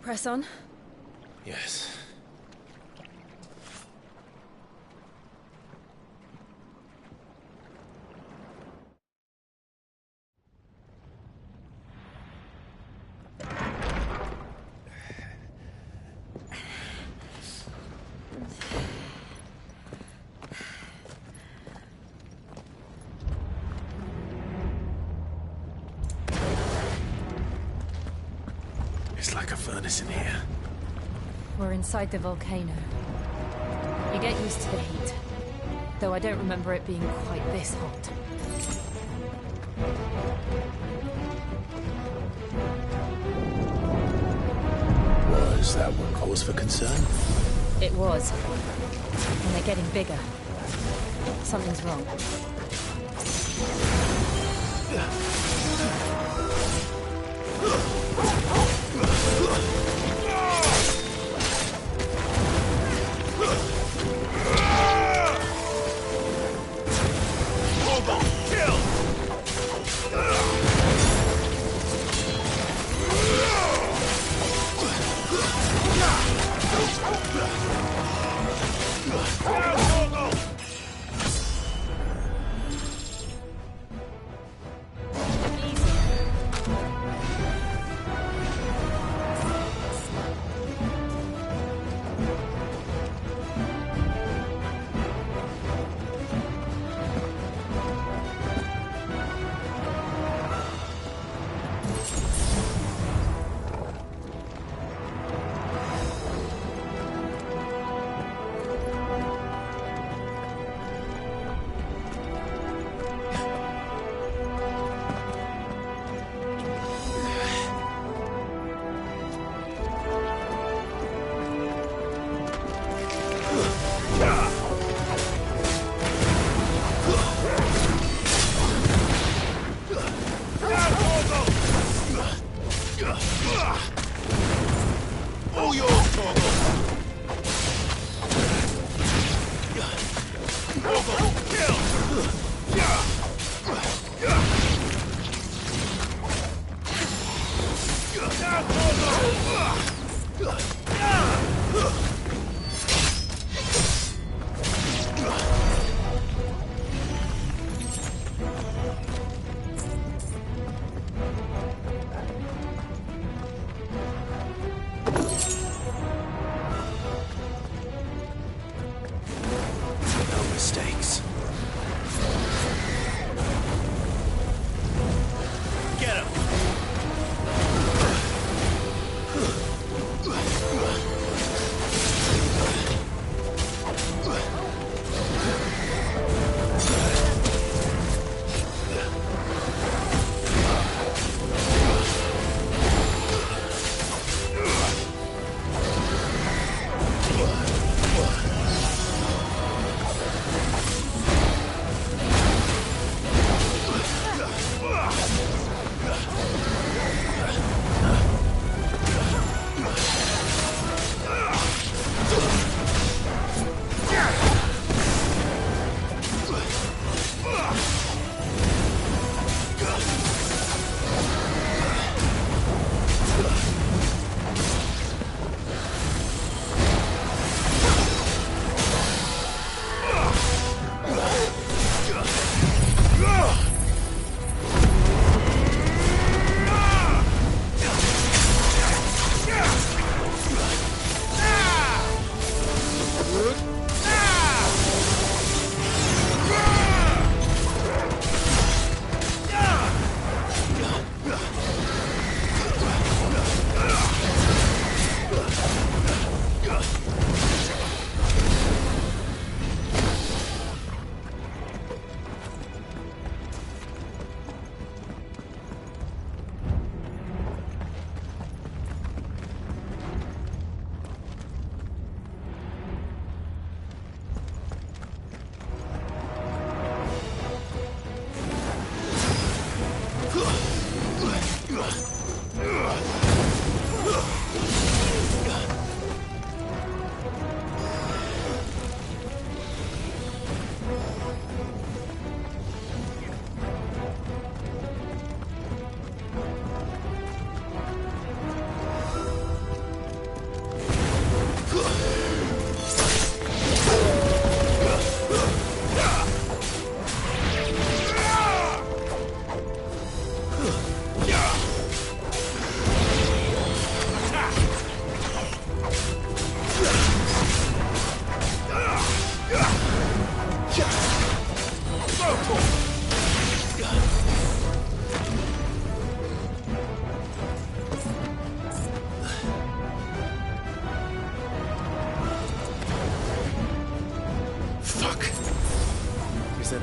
Press on. Yes. It's like a furnace in here. We're inside the volcano. You get used to the heat, though I don't remember it being quite this hot. Was that one cause for concern? It was. And they're getting bigger. Something's wrong.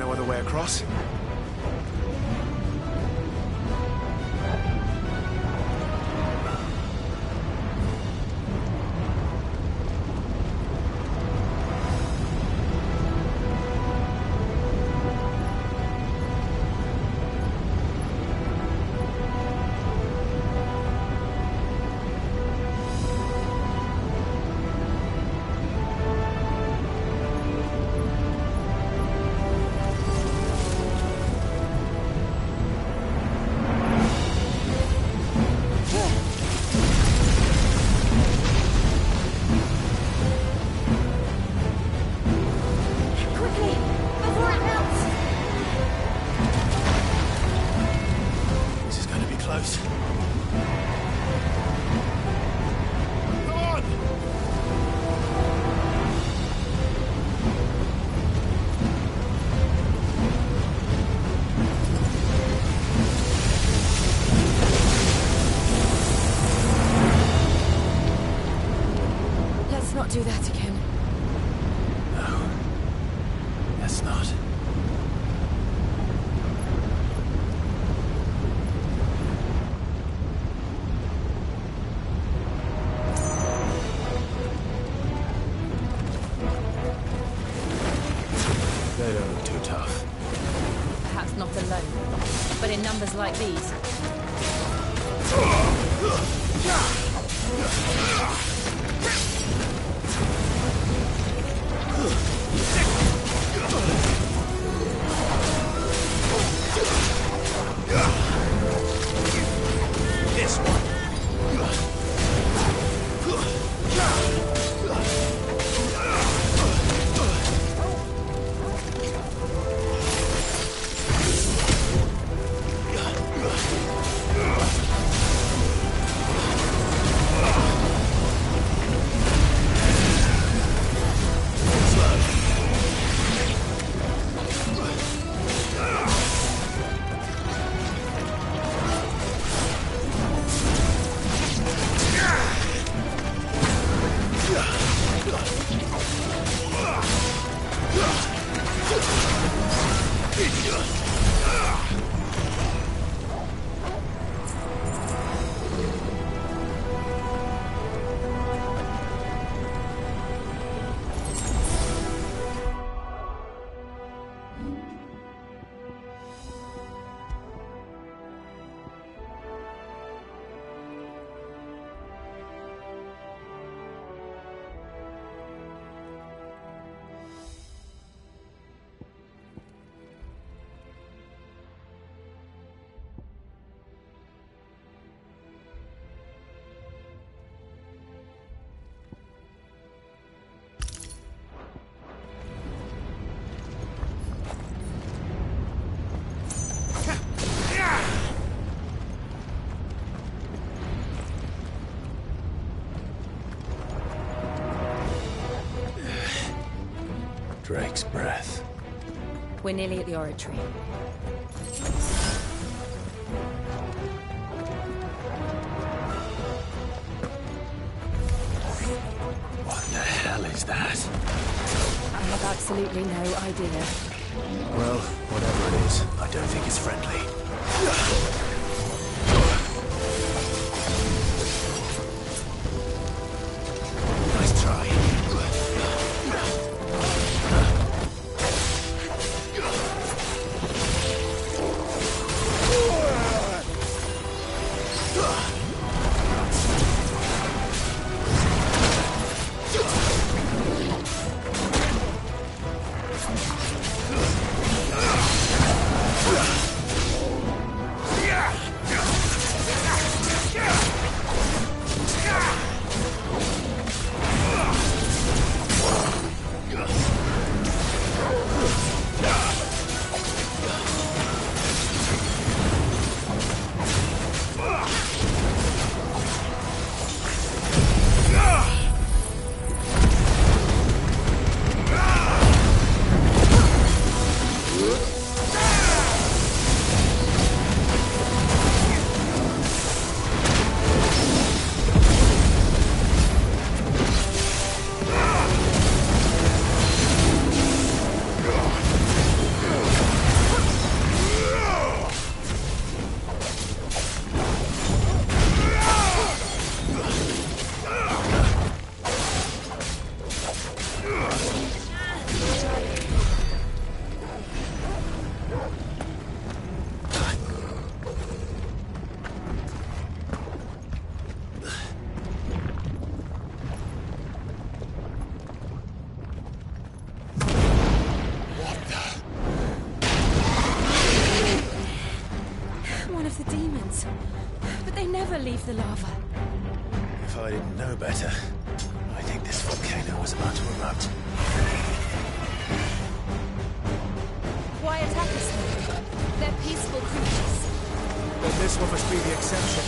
no other way across? Do that again. No. Let's not. They don't look too tough. Perhaps not alone, but in numbers like these. This one. Drake's breath. We're nearly at the oratory. What the hell is that? I have absolutely no idea. Well, whatever it is, I don't think it's friendly. Nice try. Yeah! leave the lava. If I didn't know better, I think this volcano was about to erupt. Why attack us then? They're peaceful creatures. Then this one must be the exception.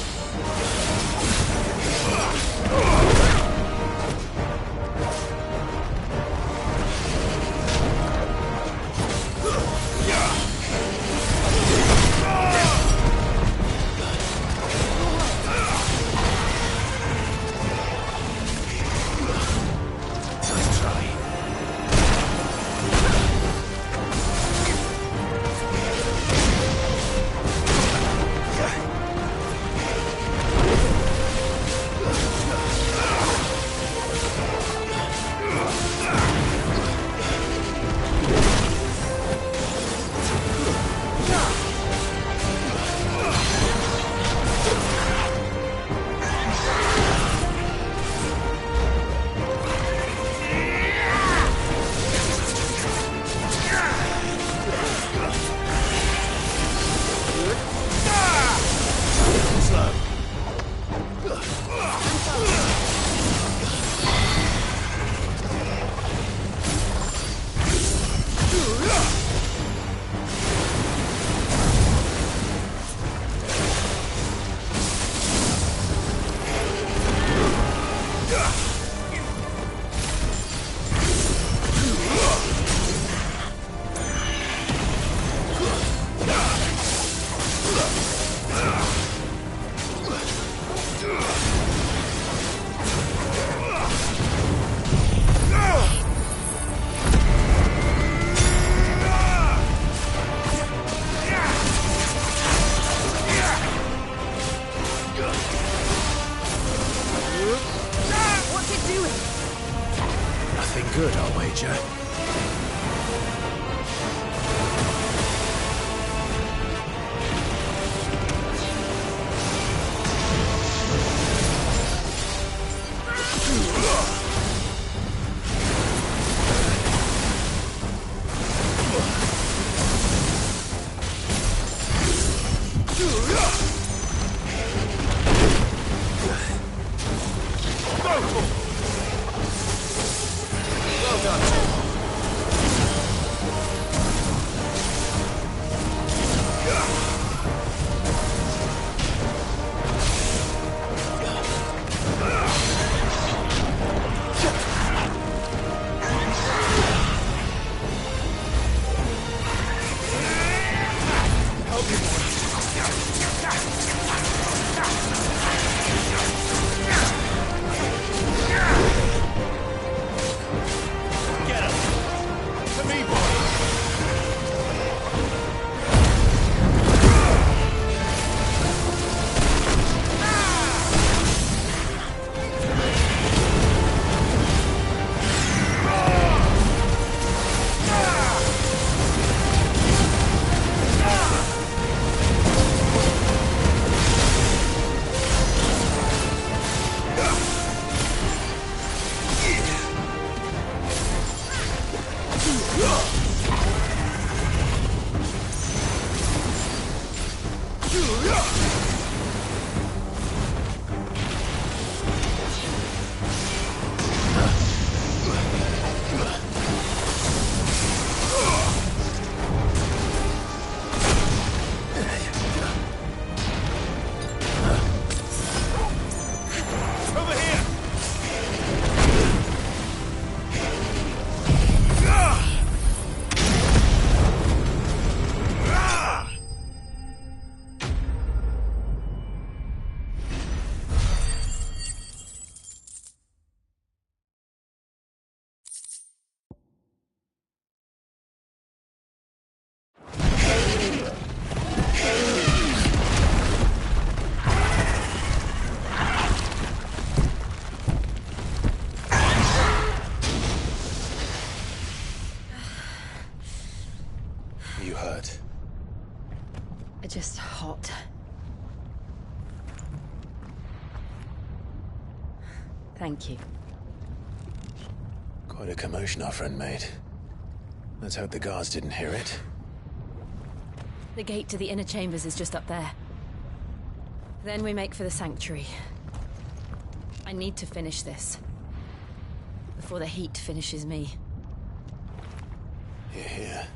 Good, I'll wager. You hurt? Just hot. Thank you. Quite a commotion our friend made. Let's hope the guards didn't hear it. The gate to the inner chambers is just up there. Then we make for the sanctuary. I need to finish this. Before the heat finishes me. Here, here.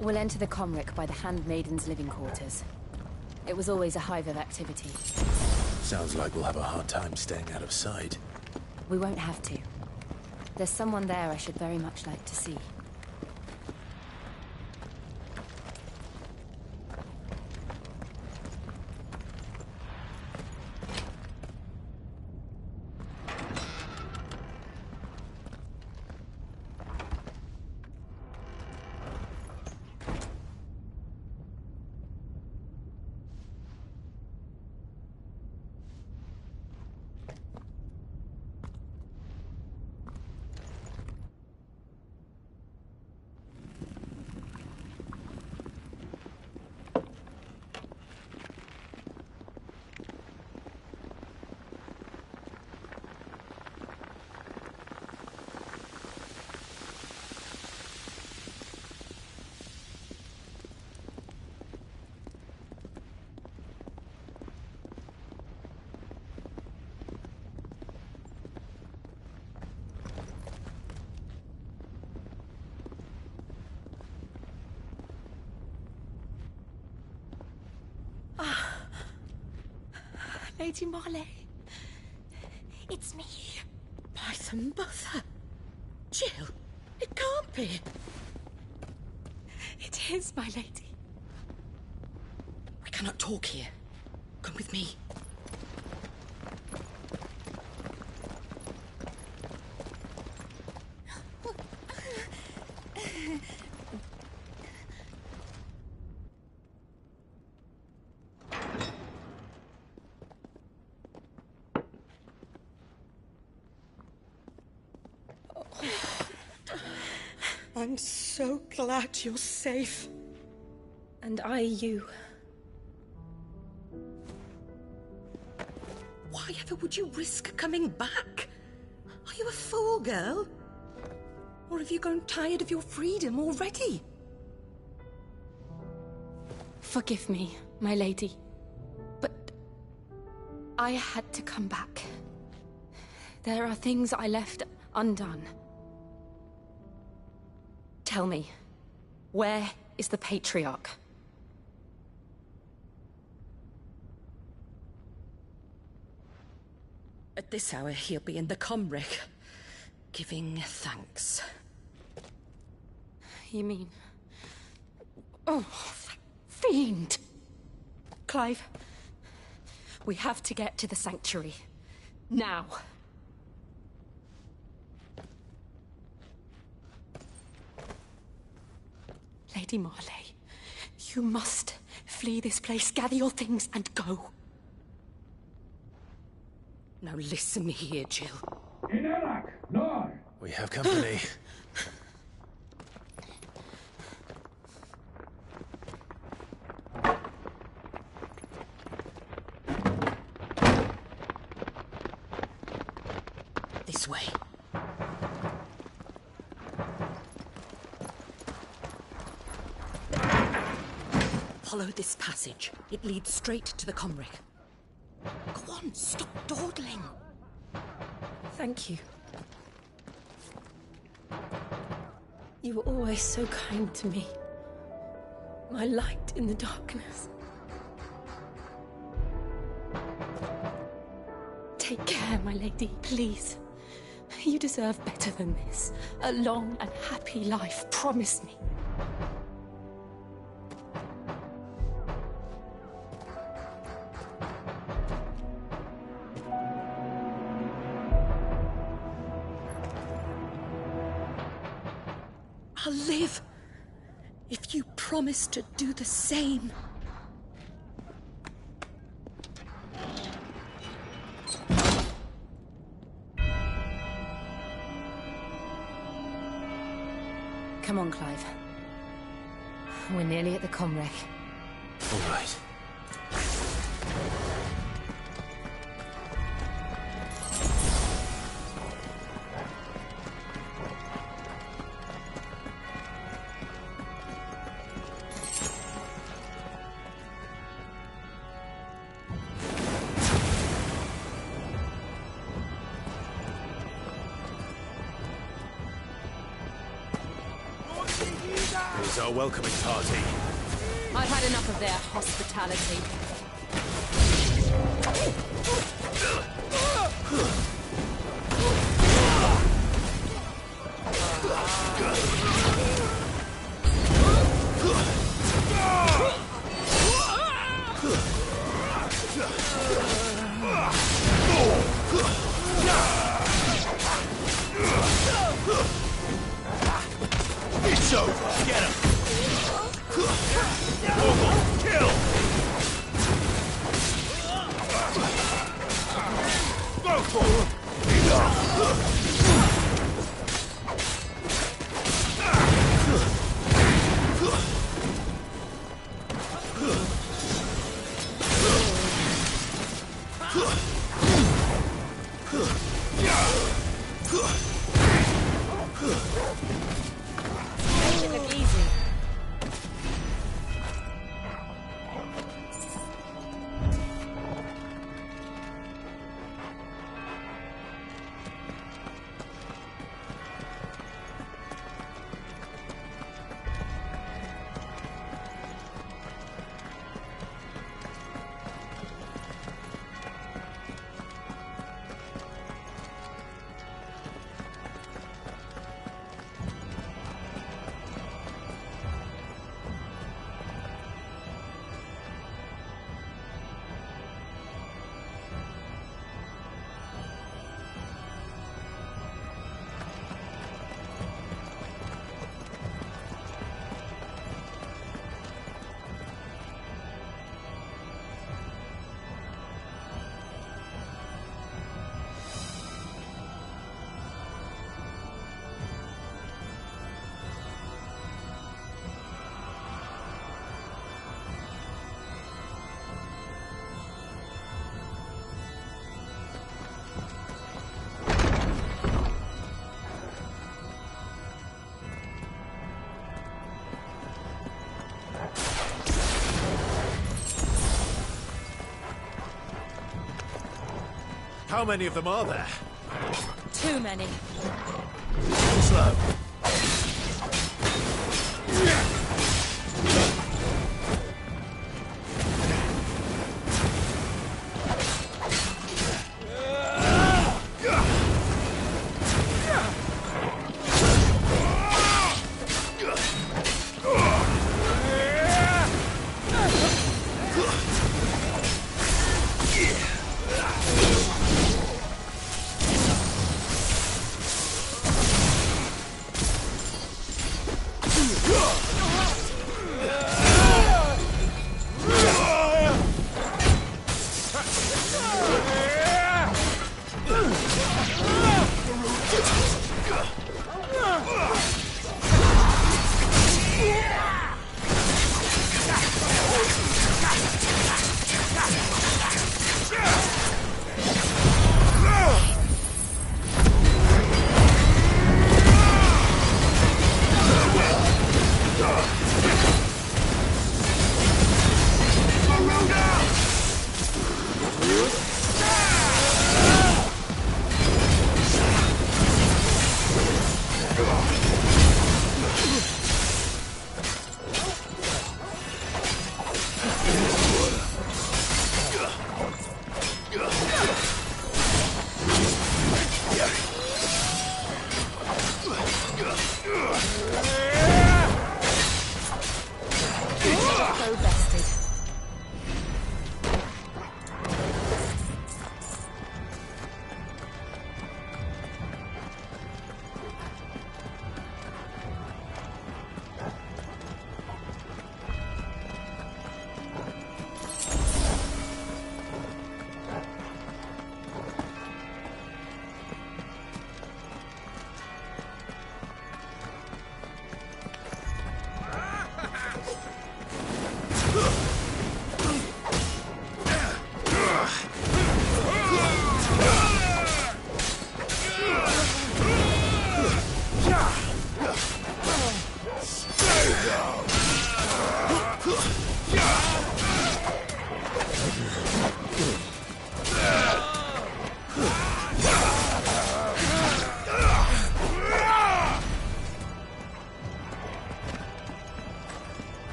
We'll enter the Comric by the Handmaiden's living quarters. It was always a hive of activity. Sounds like we'll have a hard time staying out of sight. We won't have to. There's someone there I should very much like to see. Lady Marley. It's me. By some mother. Jill, it can't be. It is, my lady. We cannot talk here. Come with me. I'm so glad you're safe. And I you. Why ever would you risk coming back? Are you a fool, girl? Or have you grown tired of your freedom already? Forgive me, my lady. But I had to come back. There are things I left undone. Tell me, where is the Patriarch? At this hour, he'll be in the Comric, giving thanks. You mean... Oh, that fiend! Clive, we have to get to the sanctuary. Now. Lady Marley, you must flee this place, gather your things, and go. Now listen here, Jill. We have company. This way. Follow this passage. It leads straight to the Comric. Go on, stop dawdling. Thank you. You were always so kind to me. My light in the darkness. Take care, my lady, please. You deserve better than this. A long and happy life, promise me. I'll live if you promise to do the same. Come on, Clive. We're nearly at the Comric. All right. is our welcoming party. I've had enough of their hospitality. It's over. Get him. Kill. Go for it. Make it look easy. How many of them are there? Too many. Slow.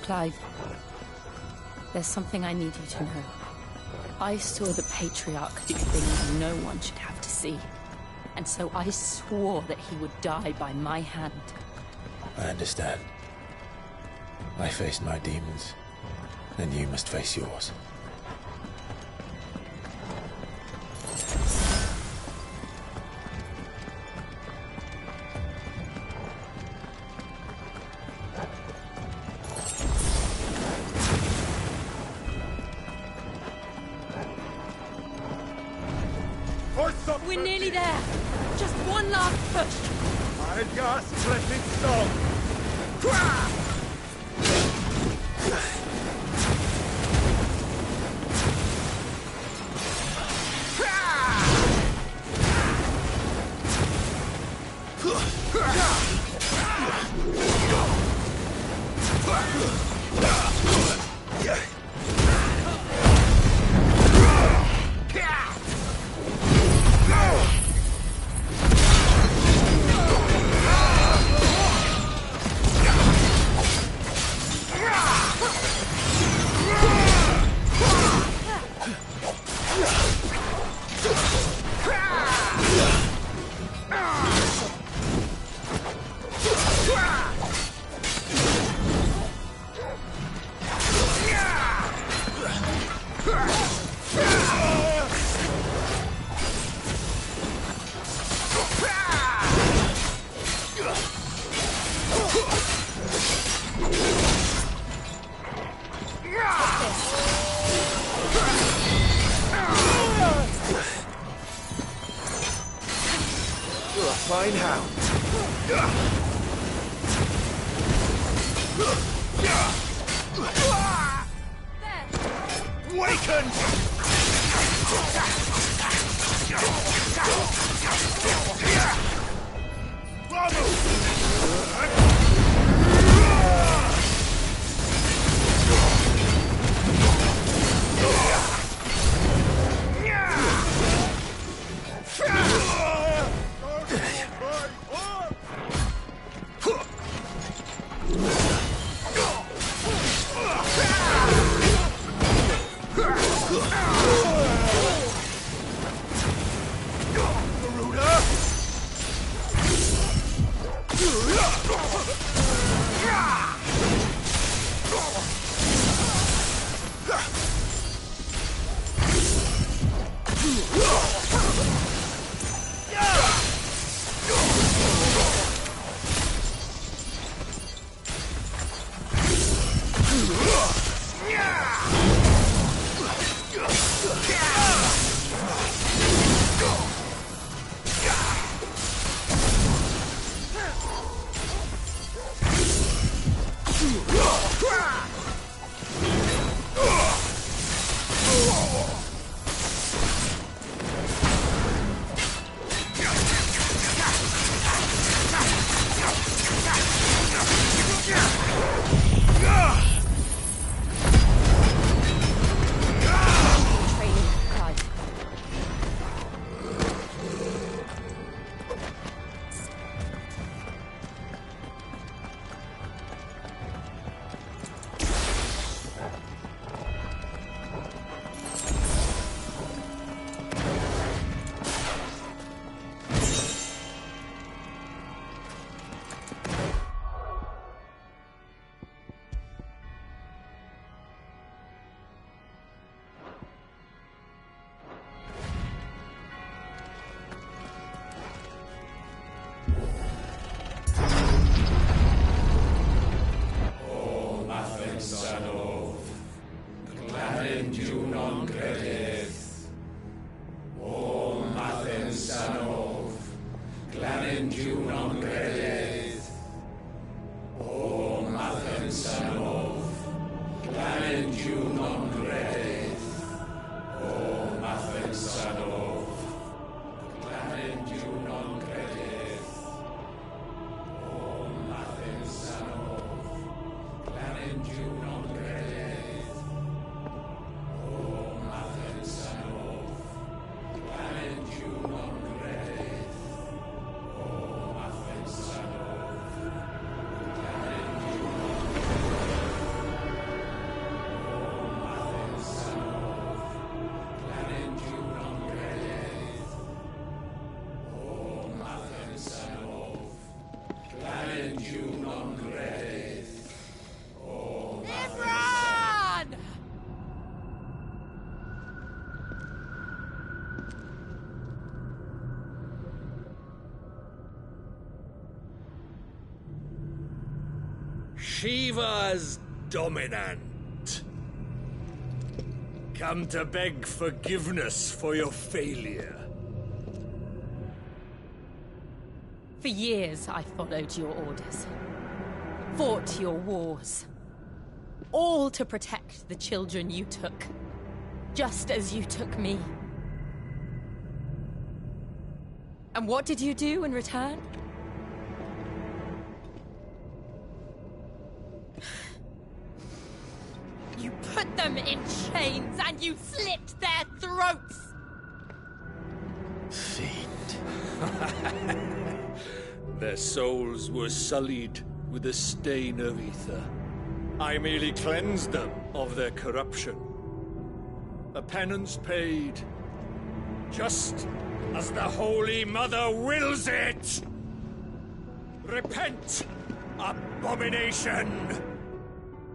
Clive, there's something I need you to know. I saw the Patriarch do things no one should have to see. And so I swore that he would die by my hand. I understand. I faced my demons, and you must face yours. We're nearly there. Just one last push. Ein Gas, splendid song. Fine hound. Waken! Shiva's dominant. Come to beg forgiveness for your failure. For years, I followed your orders. Fought your wars. All to protect the children you took. Just as you took me. And what did you do in return? You put them in chains and you slit their throats! Fiend. Their souls were sullied with the stain of ether. I merely cleansed them of their corruption. A penance paid, just as the Holy Mother wills it! Repent, abomination!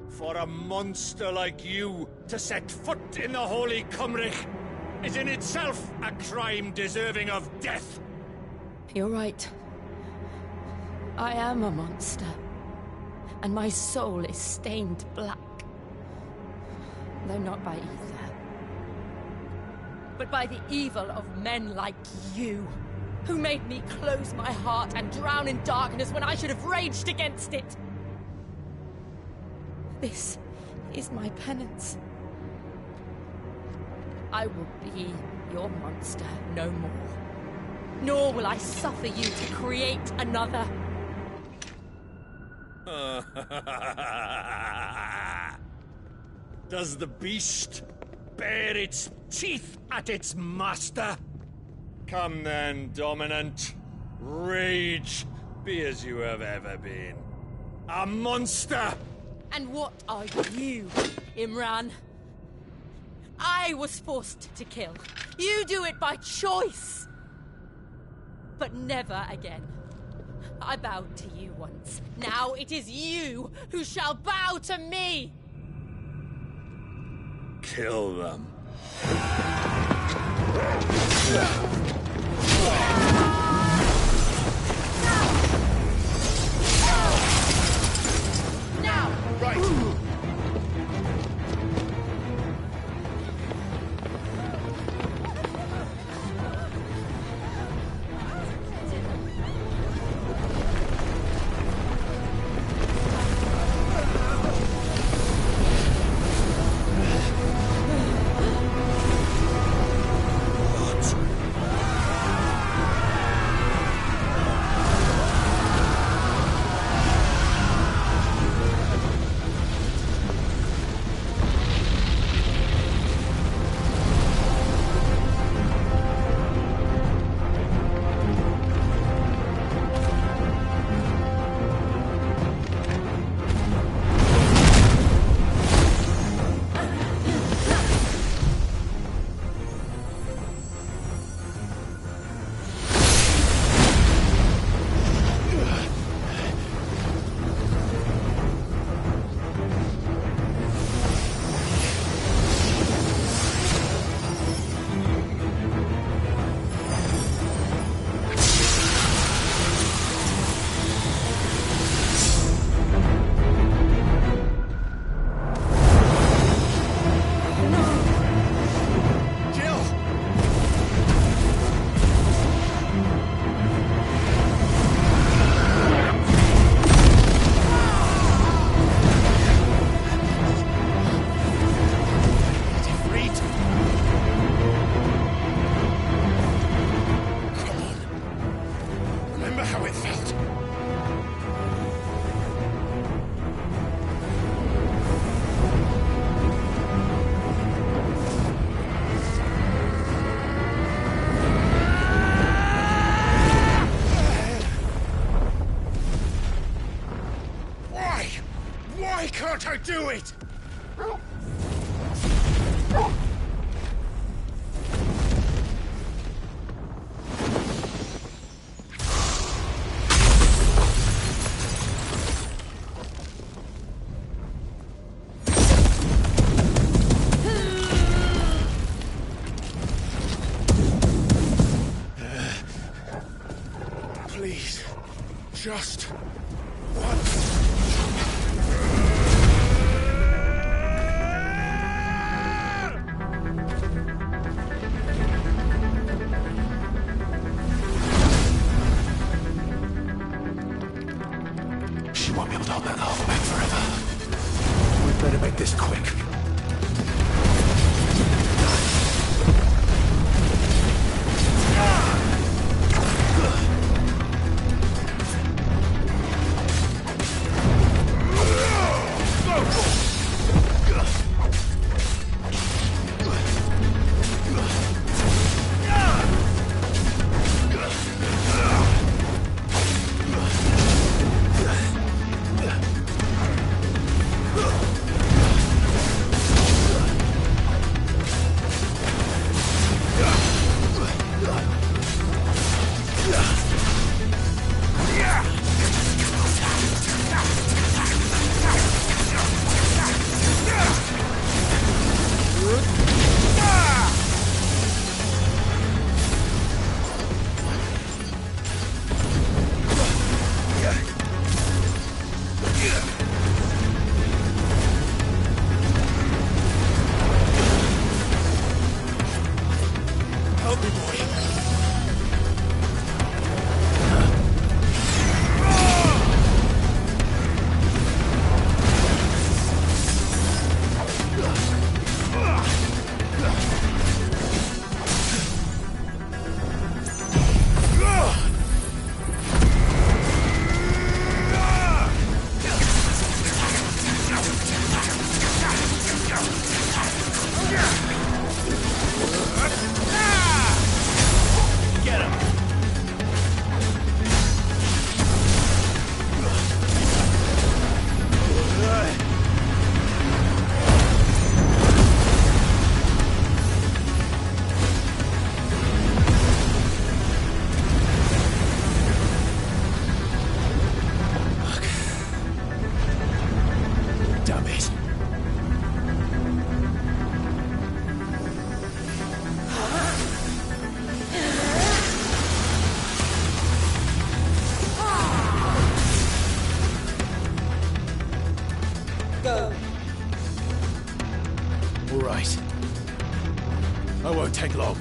For a monster like you to set foot in the Holy Cymric is in itself a crime deserving of death! You're right. I am a monster. And my soul is stained black. Though not by ether. But by the evil of men like you, who made me close my heart and drown in darkness when I should have raged against it. This is my penance. I will be your monster no more. Nor will I suffer you to create another. Does the beast bare its teeth at its master? Come then, Dominant. Rage, be as you have ever been. A monster! And what are you, Imran? I was forced to kill. You do it by choice. But never again. I bowed to you once. Now it is you who shall bow to me! Kill them. Now! Right! Can't I do it? Please, just once. Better make this quick. All right. I won't take long.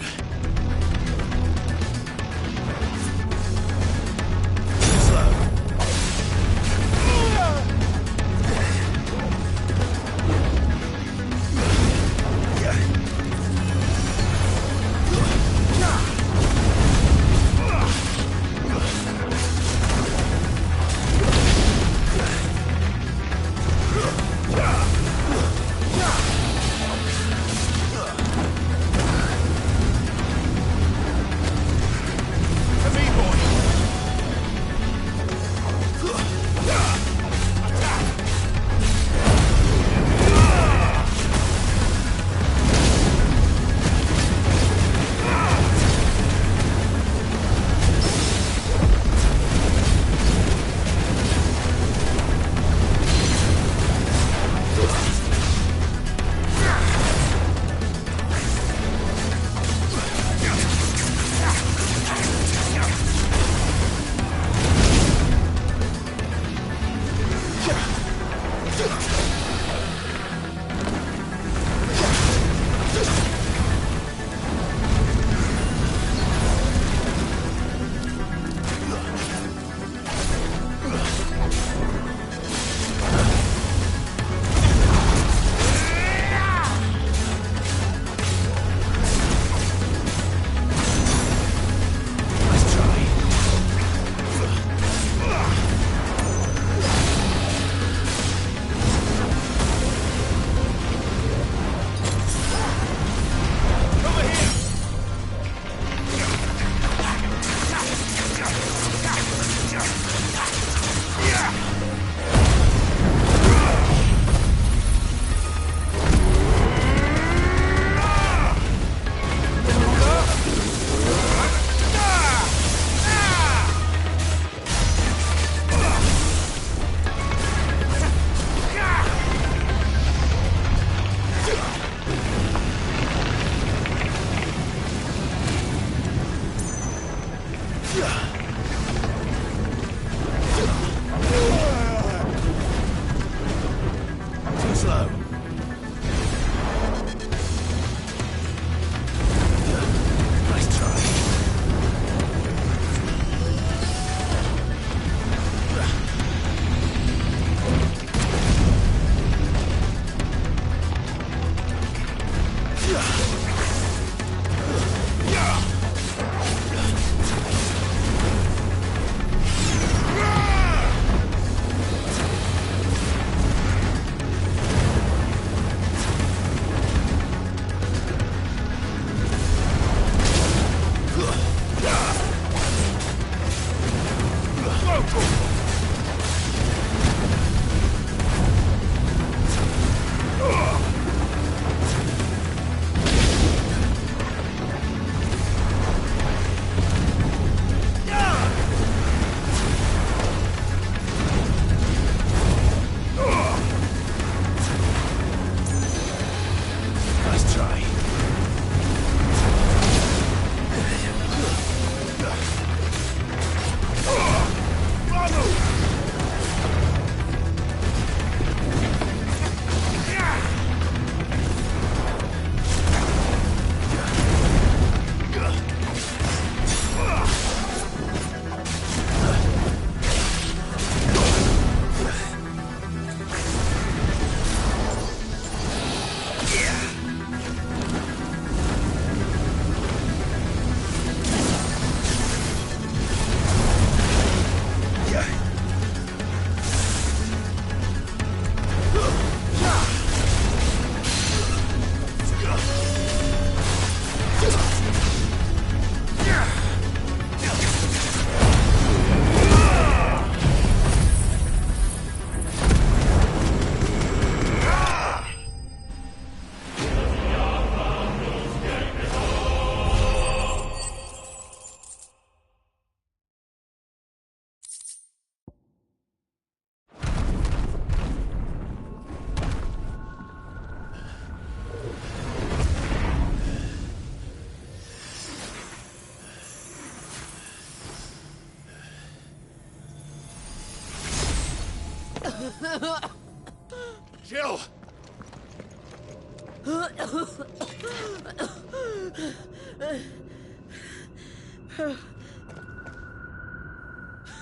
Jill!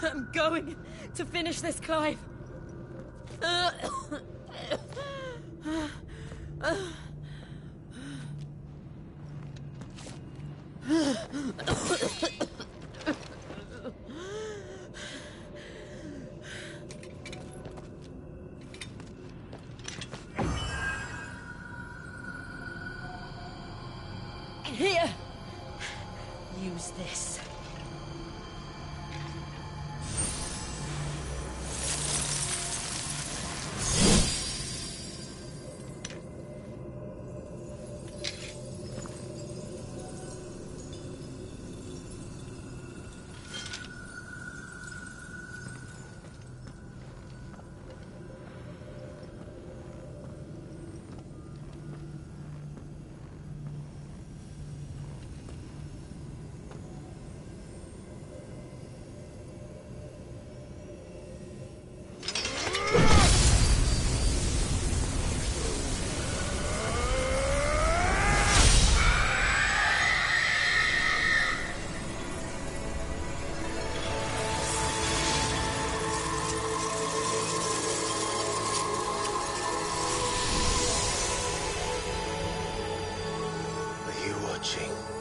I'm going to finish this, Clive. Here. Use this.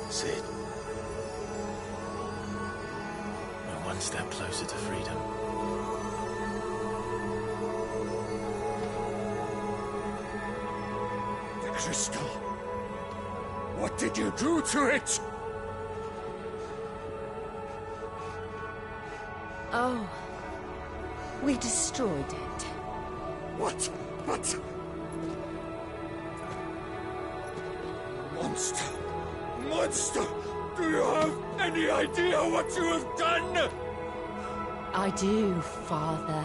Sid. We're one step closer to freedom. The crystal. What did you do to it? Oh. We destroyed it. What? But... Monster! Monster! Do you have any idea what you have done? I do, Father.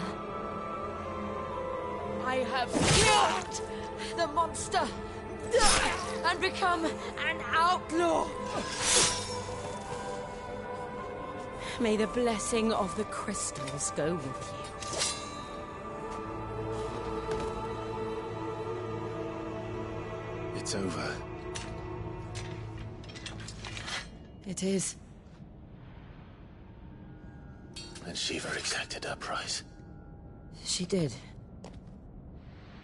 I have killed the monster and become an outlaw. May the blessing of the crystals go with you. It's over. It is. And Shiva exacted her price. She did.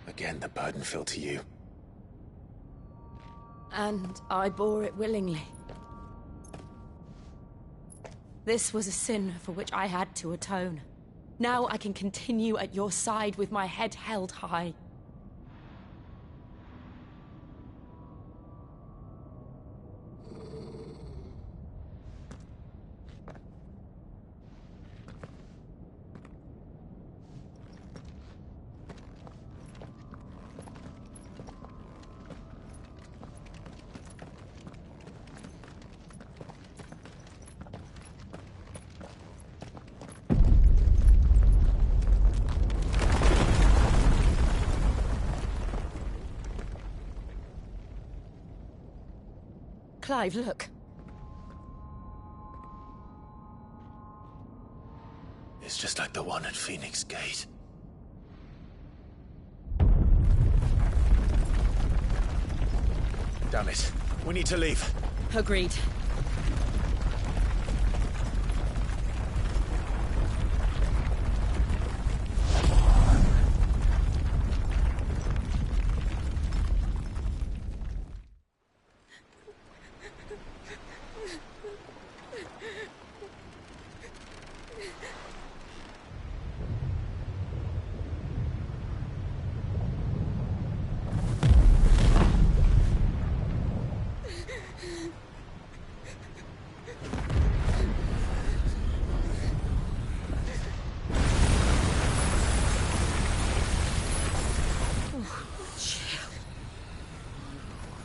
Again, the burden fell to you. And I bore it willingly. This was a sin for which I had to atone. Now I can continue at your side with my head held high. Clive, look. It's just like the one at Phoenix Gate. Damn it. We need to leave. Agreed.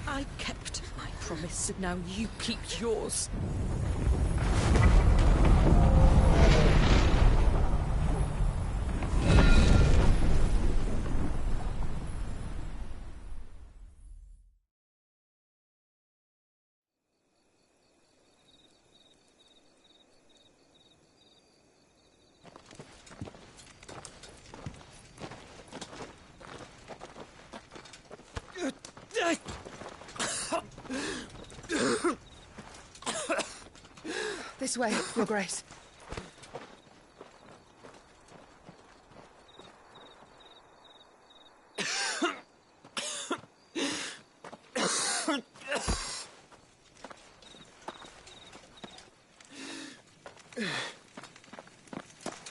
I kept my promise, and now you keep yours. This way, Your Grace.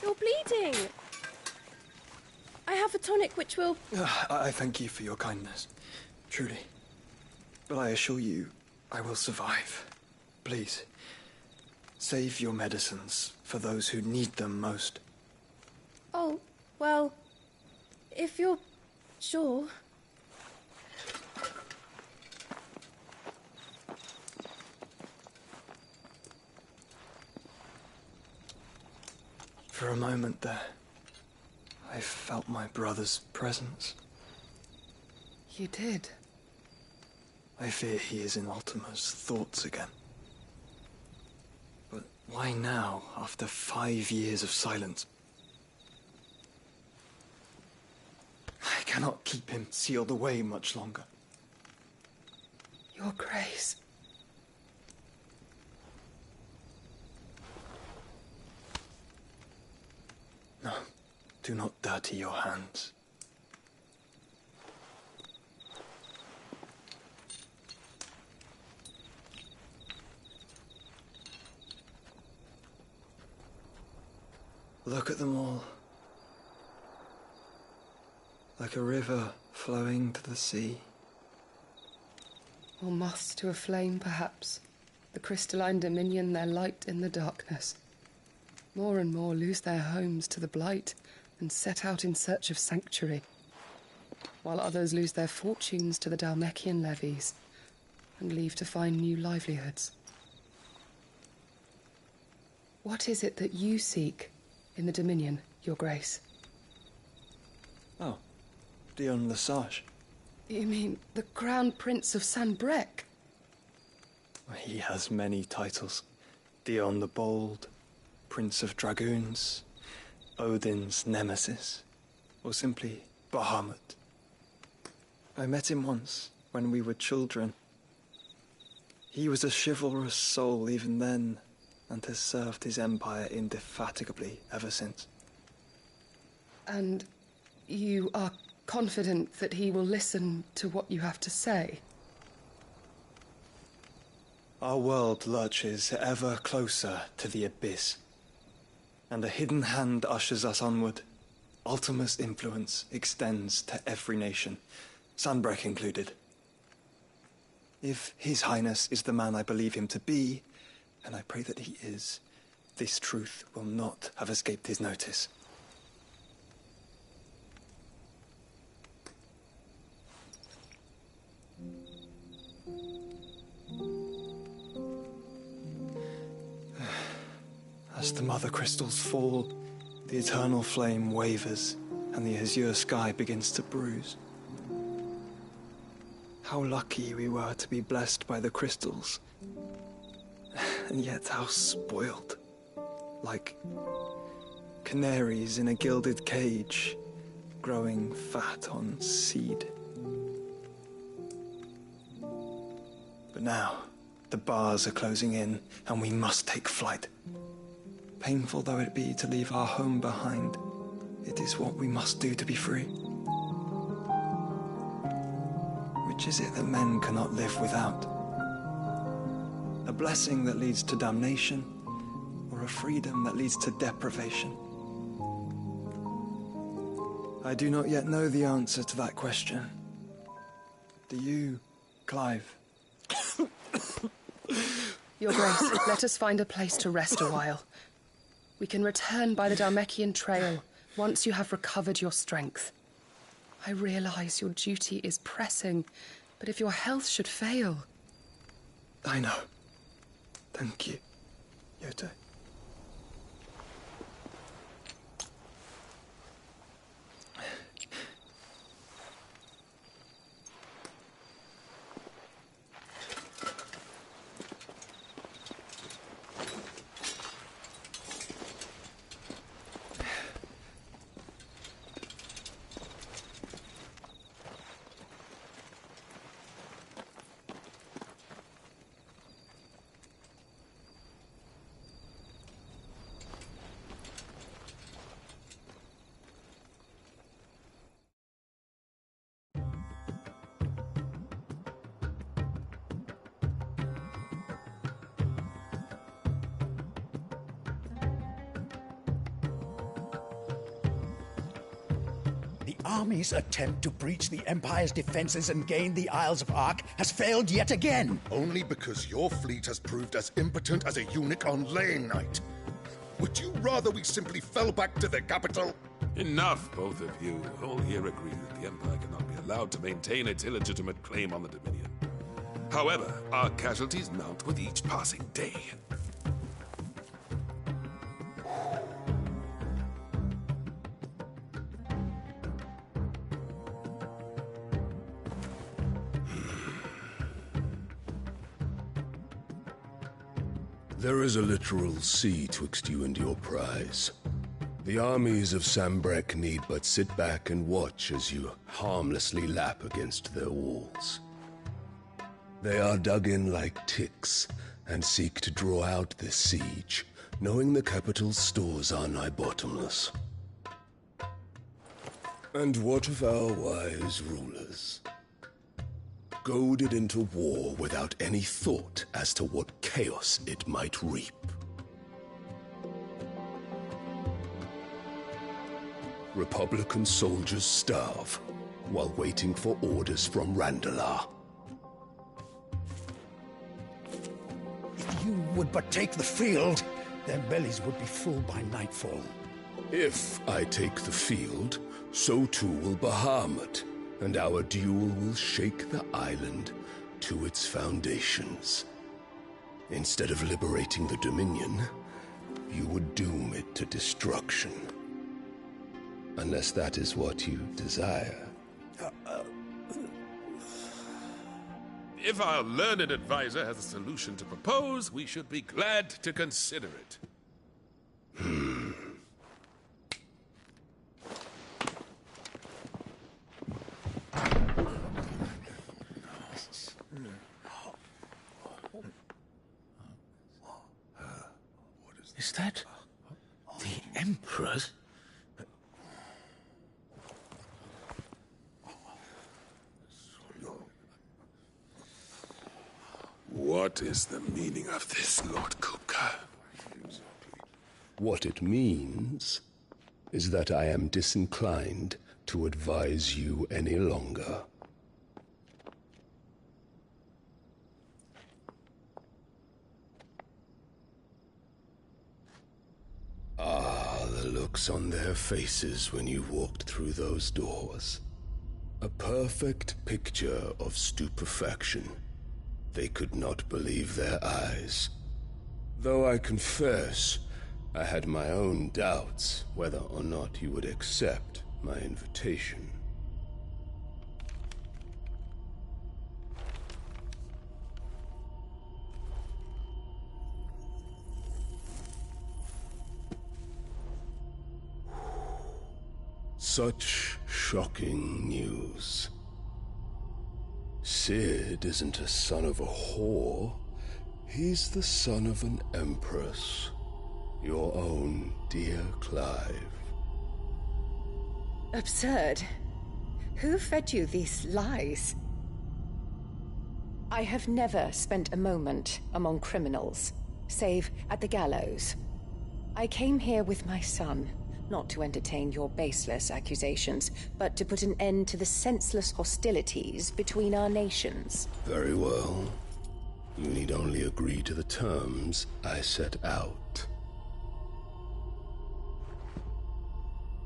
You're bleeding. I have a tonic which will... I thank you for your kindness, truly. But I assure you, I will survive. Please, save your medicines for those who need them most. Oh, well, if you're sure... For a moment there, I felt my brother's presence. You did? I fear he is in Ultima's thoughts again. But why now, after 5 years of silence? I cannot keep him sealed away much longer. Your Grace. No, do not dirty your hands. Look at them all. Like a river flowing to the sea. Or moths to a flame, perhaps. The crystalline dominion, their light in the darkness. More and more lose their homes to the blight and set out in search of sanctuary, while others lose their fortunes to the Dalmekian levies and leave to find new livelihoods. What is it that you seek in the Dominion, Your Grace? Oh, Dion Lesage. You mean the Crown Prince of Sanbreque? He has many titles. Dion the Bold, Prince of Dragoons, Odin's Nemesis, or simply Bahamut. I met him once, when we were children. He was a chivalrous soul even then, and has served his empire indefatigably ever since. And you are confident that he will listen to what you have to say? Our world lurches ever closer to the abyss, and a hidden hand ushers us onward. Ultima's influence extends to every nation, Sanbreque included. If His Highness is the man I believe him to be, and I pray that he is, this truth will not have escaped his notice. As the mother crystals fall, the eternal flame wavers, and the azure sky begins to bruise. How lucky we were to be blessed by the crystals, and yet how spoiled. Like canaries in a gilded cage, growing fat on seed. But now, the bars are closing in, and we must take flight. Painful though it be to leave our home behind, it is what we must do to be free. Which is it that men cannot live without? A blessing that leads to damnation, or a freedom that leads to deprivation? I do not yet know the answer to that question. Do you, Clive? Your Grace, let us find a place to rest a while. We can return by the Dalmekian trail once you have recovered your strength. I realize your duty is pressing, but if your health should fail... I know. Thank you, Yote. army's attempt to breach the Empire's defenses and gain the Isles of Ark has failed yet again. Only because your fleet has proved as impotent as a eunuch on laying night. Would you rather we simply fell back to the capital? Enough, both of you. All here agree that the Empire cannot be allowed to maintain its illegitimate claim on the Dominion. However, our casualties mount with each passing day. There is a literal sea twixt you and your prize. The armies of Sambrek need but sit back and watch as you harmlessly lap against their walls. They are dug in like ticks and seek to draw out this siege, knowing the capital's stores are nigh bottomless. And what of our wise rulers? Goaded into war without any thought as to what chaos it might reap. Republican soldiers starve while waiting for orders from Randalar. If you would but take the field, their bellies would be full by nightfall. If I take the field, so too will Bahamut, and our duel will shake the island to its foundations. Instead of liberating the Dominion, you would doom it to destruction. Unless that is what you desire. If our learned advisor has a solution to propose, we should be glad to consider it. Is that the Emperor's? What is the meaning of this, Lord Kupka? What it means is that I am disinclined to advise you any longer. Ah, the looks on their faces when you walked through those doors. A perfect picture of stupefaction. They could not believe their eyes. Though I confess, I had my own doubts whether or not you would accept my invitation. Such shocking news. Sid isn't a son of a whore. He's the son of an empress. Your own dear Clive. Absurd. Who fed you these lies? I have never spent a moment among criminals, save at the gallows. I came here with my son, not to entertain your baseless accusations, but to put an end to the senseless hostilities between our nations. Very well. You need only agree to the terms I set out.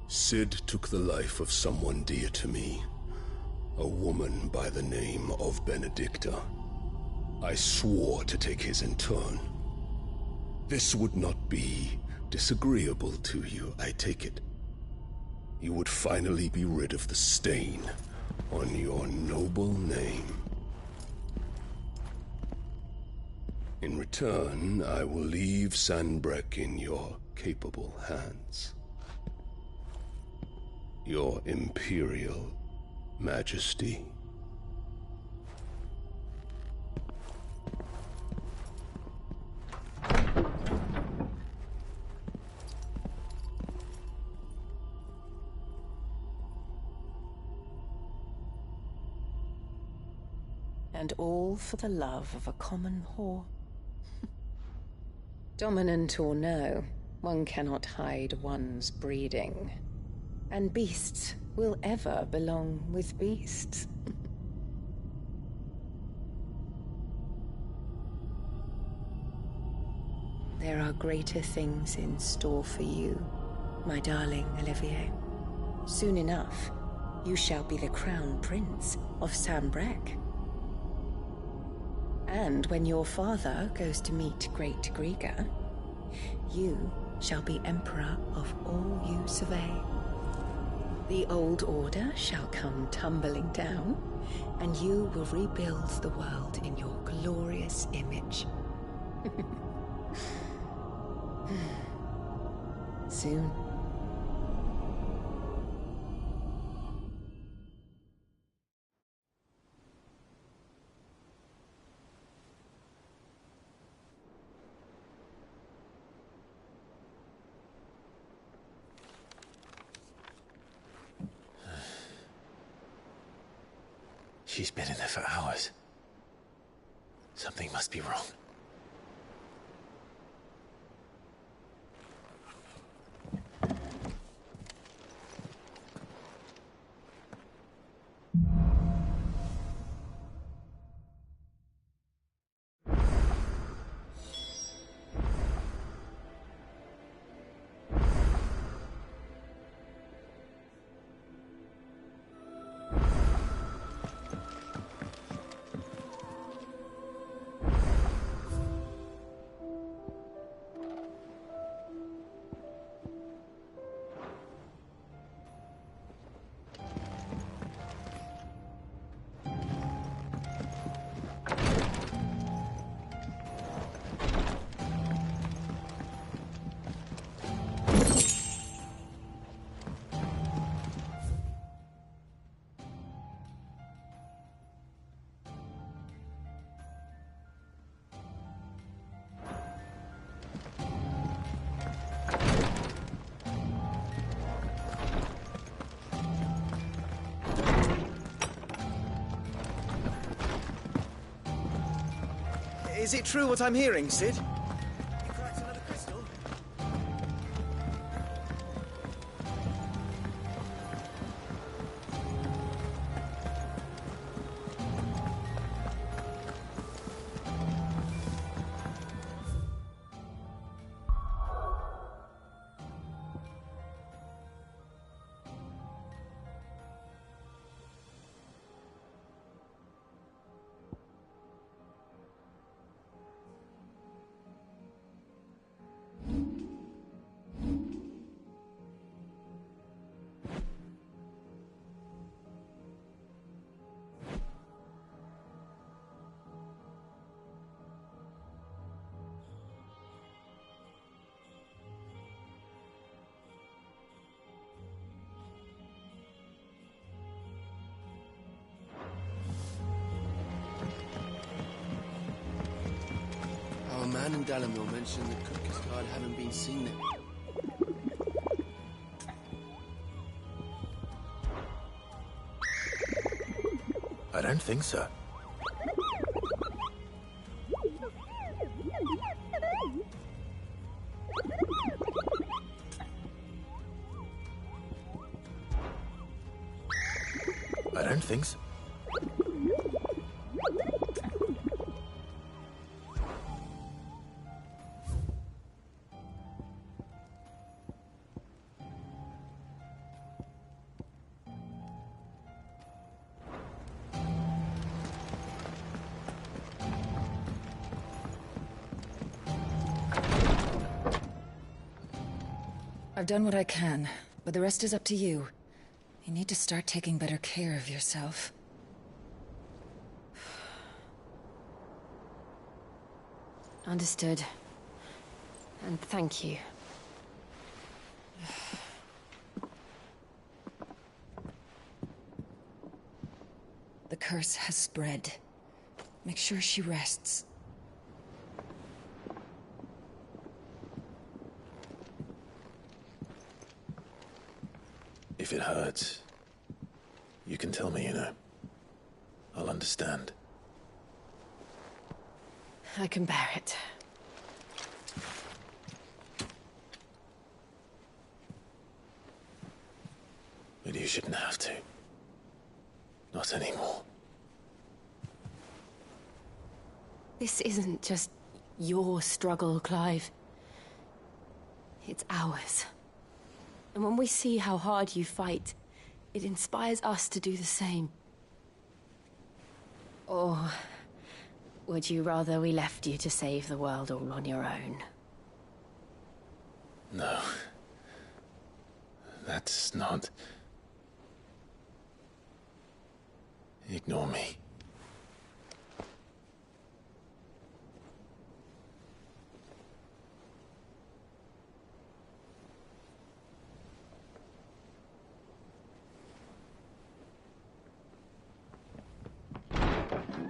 Sid took the life of someone dear to me, a woman by the name of Benedicta. I swore to take his in turn. This would not be disagreeable to you, I take it. You would finally be rid of the stain on your noble name. In return, I will leave Sanbrek in your capable hands. Your Imperial Majesty. And all for the love of a common whore. Dominant or no, one cannot hide one's breeding. And beasts will ever belong with beasts. There are greater things in store for you, my darling Olivier. Soon enough, you shall be the crown prince of Sambrec. And when your father goes to meet Great Griga, you shall be emperor of all you survey. The old order shall come tumbling down, and you will rebuild the world in your glorious image. Soon. She's been in there for hours. Something must be wrong. Is it true what I'm hearing, Sid? You cracked another crystal? Our man in Dalamil mentioned that Cook's guard haven't been seen there. I don't think so. I don't think so. I've done what I can, but the rest is up to you. You need to start taking better care of yourself. Understood. And thank you. The curse has spread. Make sure she rests. If it hurts, you can tell me, you know. I'll understand. I can bear it. shouldn't have to. Not anymore. This isn't just your struggle, Clive. It's ours. And when we see how hard you fight, it inspires us to do the same. Or would you rather we left you to save the world all on your own? No. That's not... Ignore me.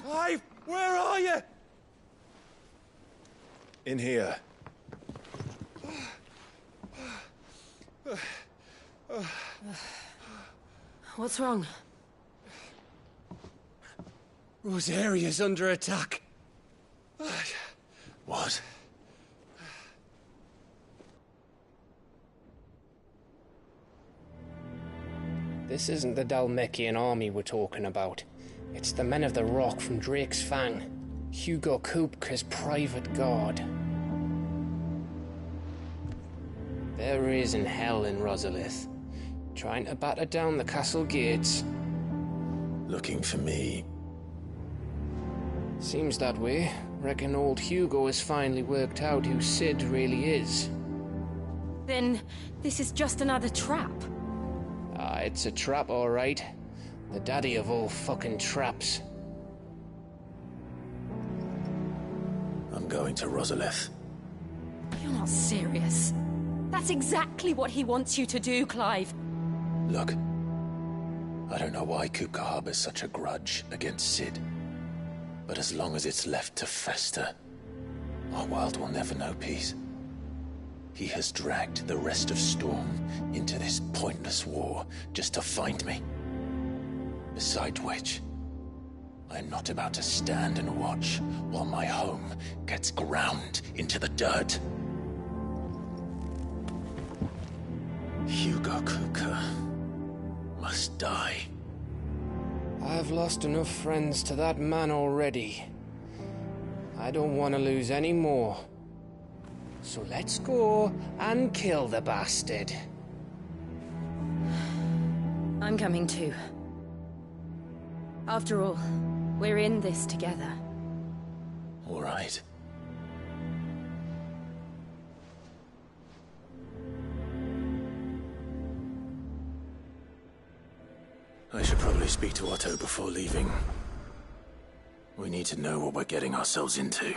Clive, where are you? In here. What's wrong? Rosaria's under attack. What? This isn't the Dalmekian army we're talking about. It's the men of the Rock from Drake's Fang. Hugo Kupka's private guard. There is in hell in Rosalith, trying to batter down the castle gates. Looking for me. Seems that way. Reckon old Hugo has finally worked out who Sid really is. Then this is just another trap. Ah, it's a trap, all right. The daddy of all fucking traps. I'm going to Rosalith. You're not serious. That's exactly what he wants you to do, Clive. Look, I don't know why Kupka harbors such a grudge against Sid. But as long as it's left to fester, our world will never know peace. He has dragged the rest of Storm into this pointless war just to find me. Besides which, I'm not about to stand and watch while my home gets ground into the dirt. Hugo Kupka must die. I've lost enough friends to that man already. I don't want to lose any more. So let's go and kill the bastard. I'm coming too. After all, we're in this together. All right. I should probably speak to Otto before leaving. We need to know what we're getting ourselves into.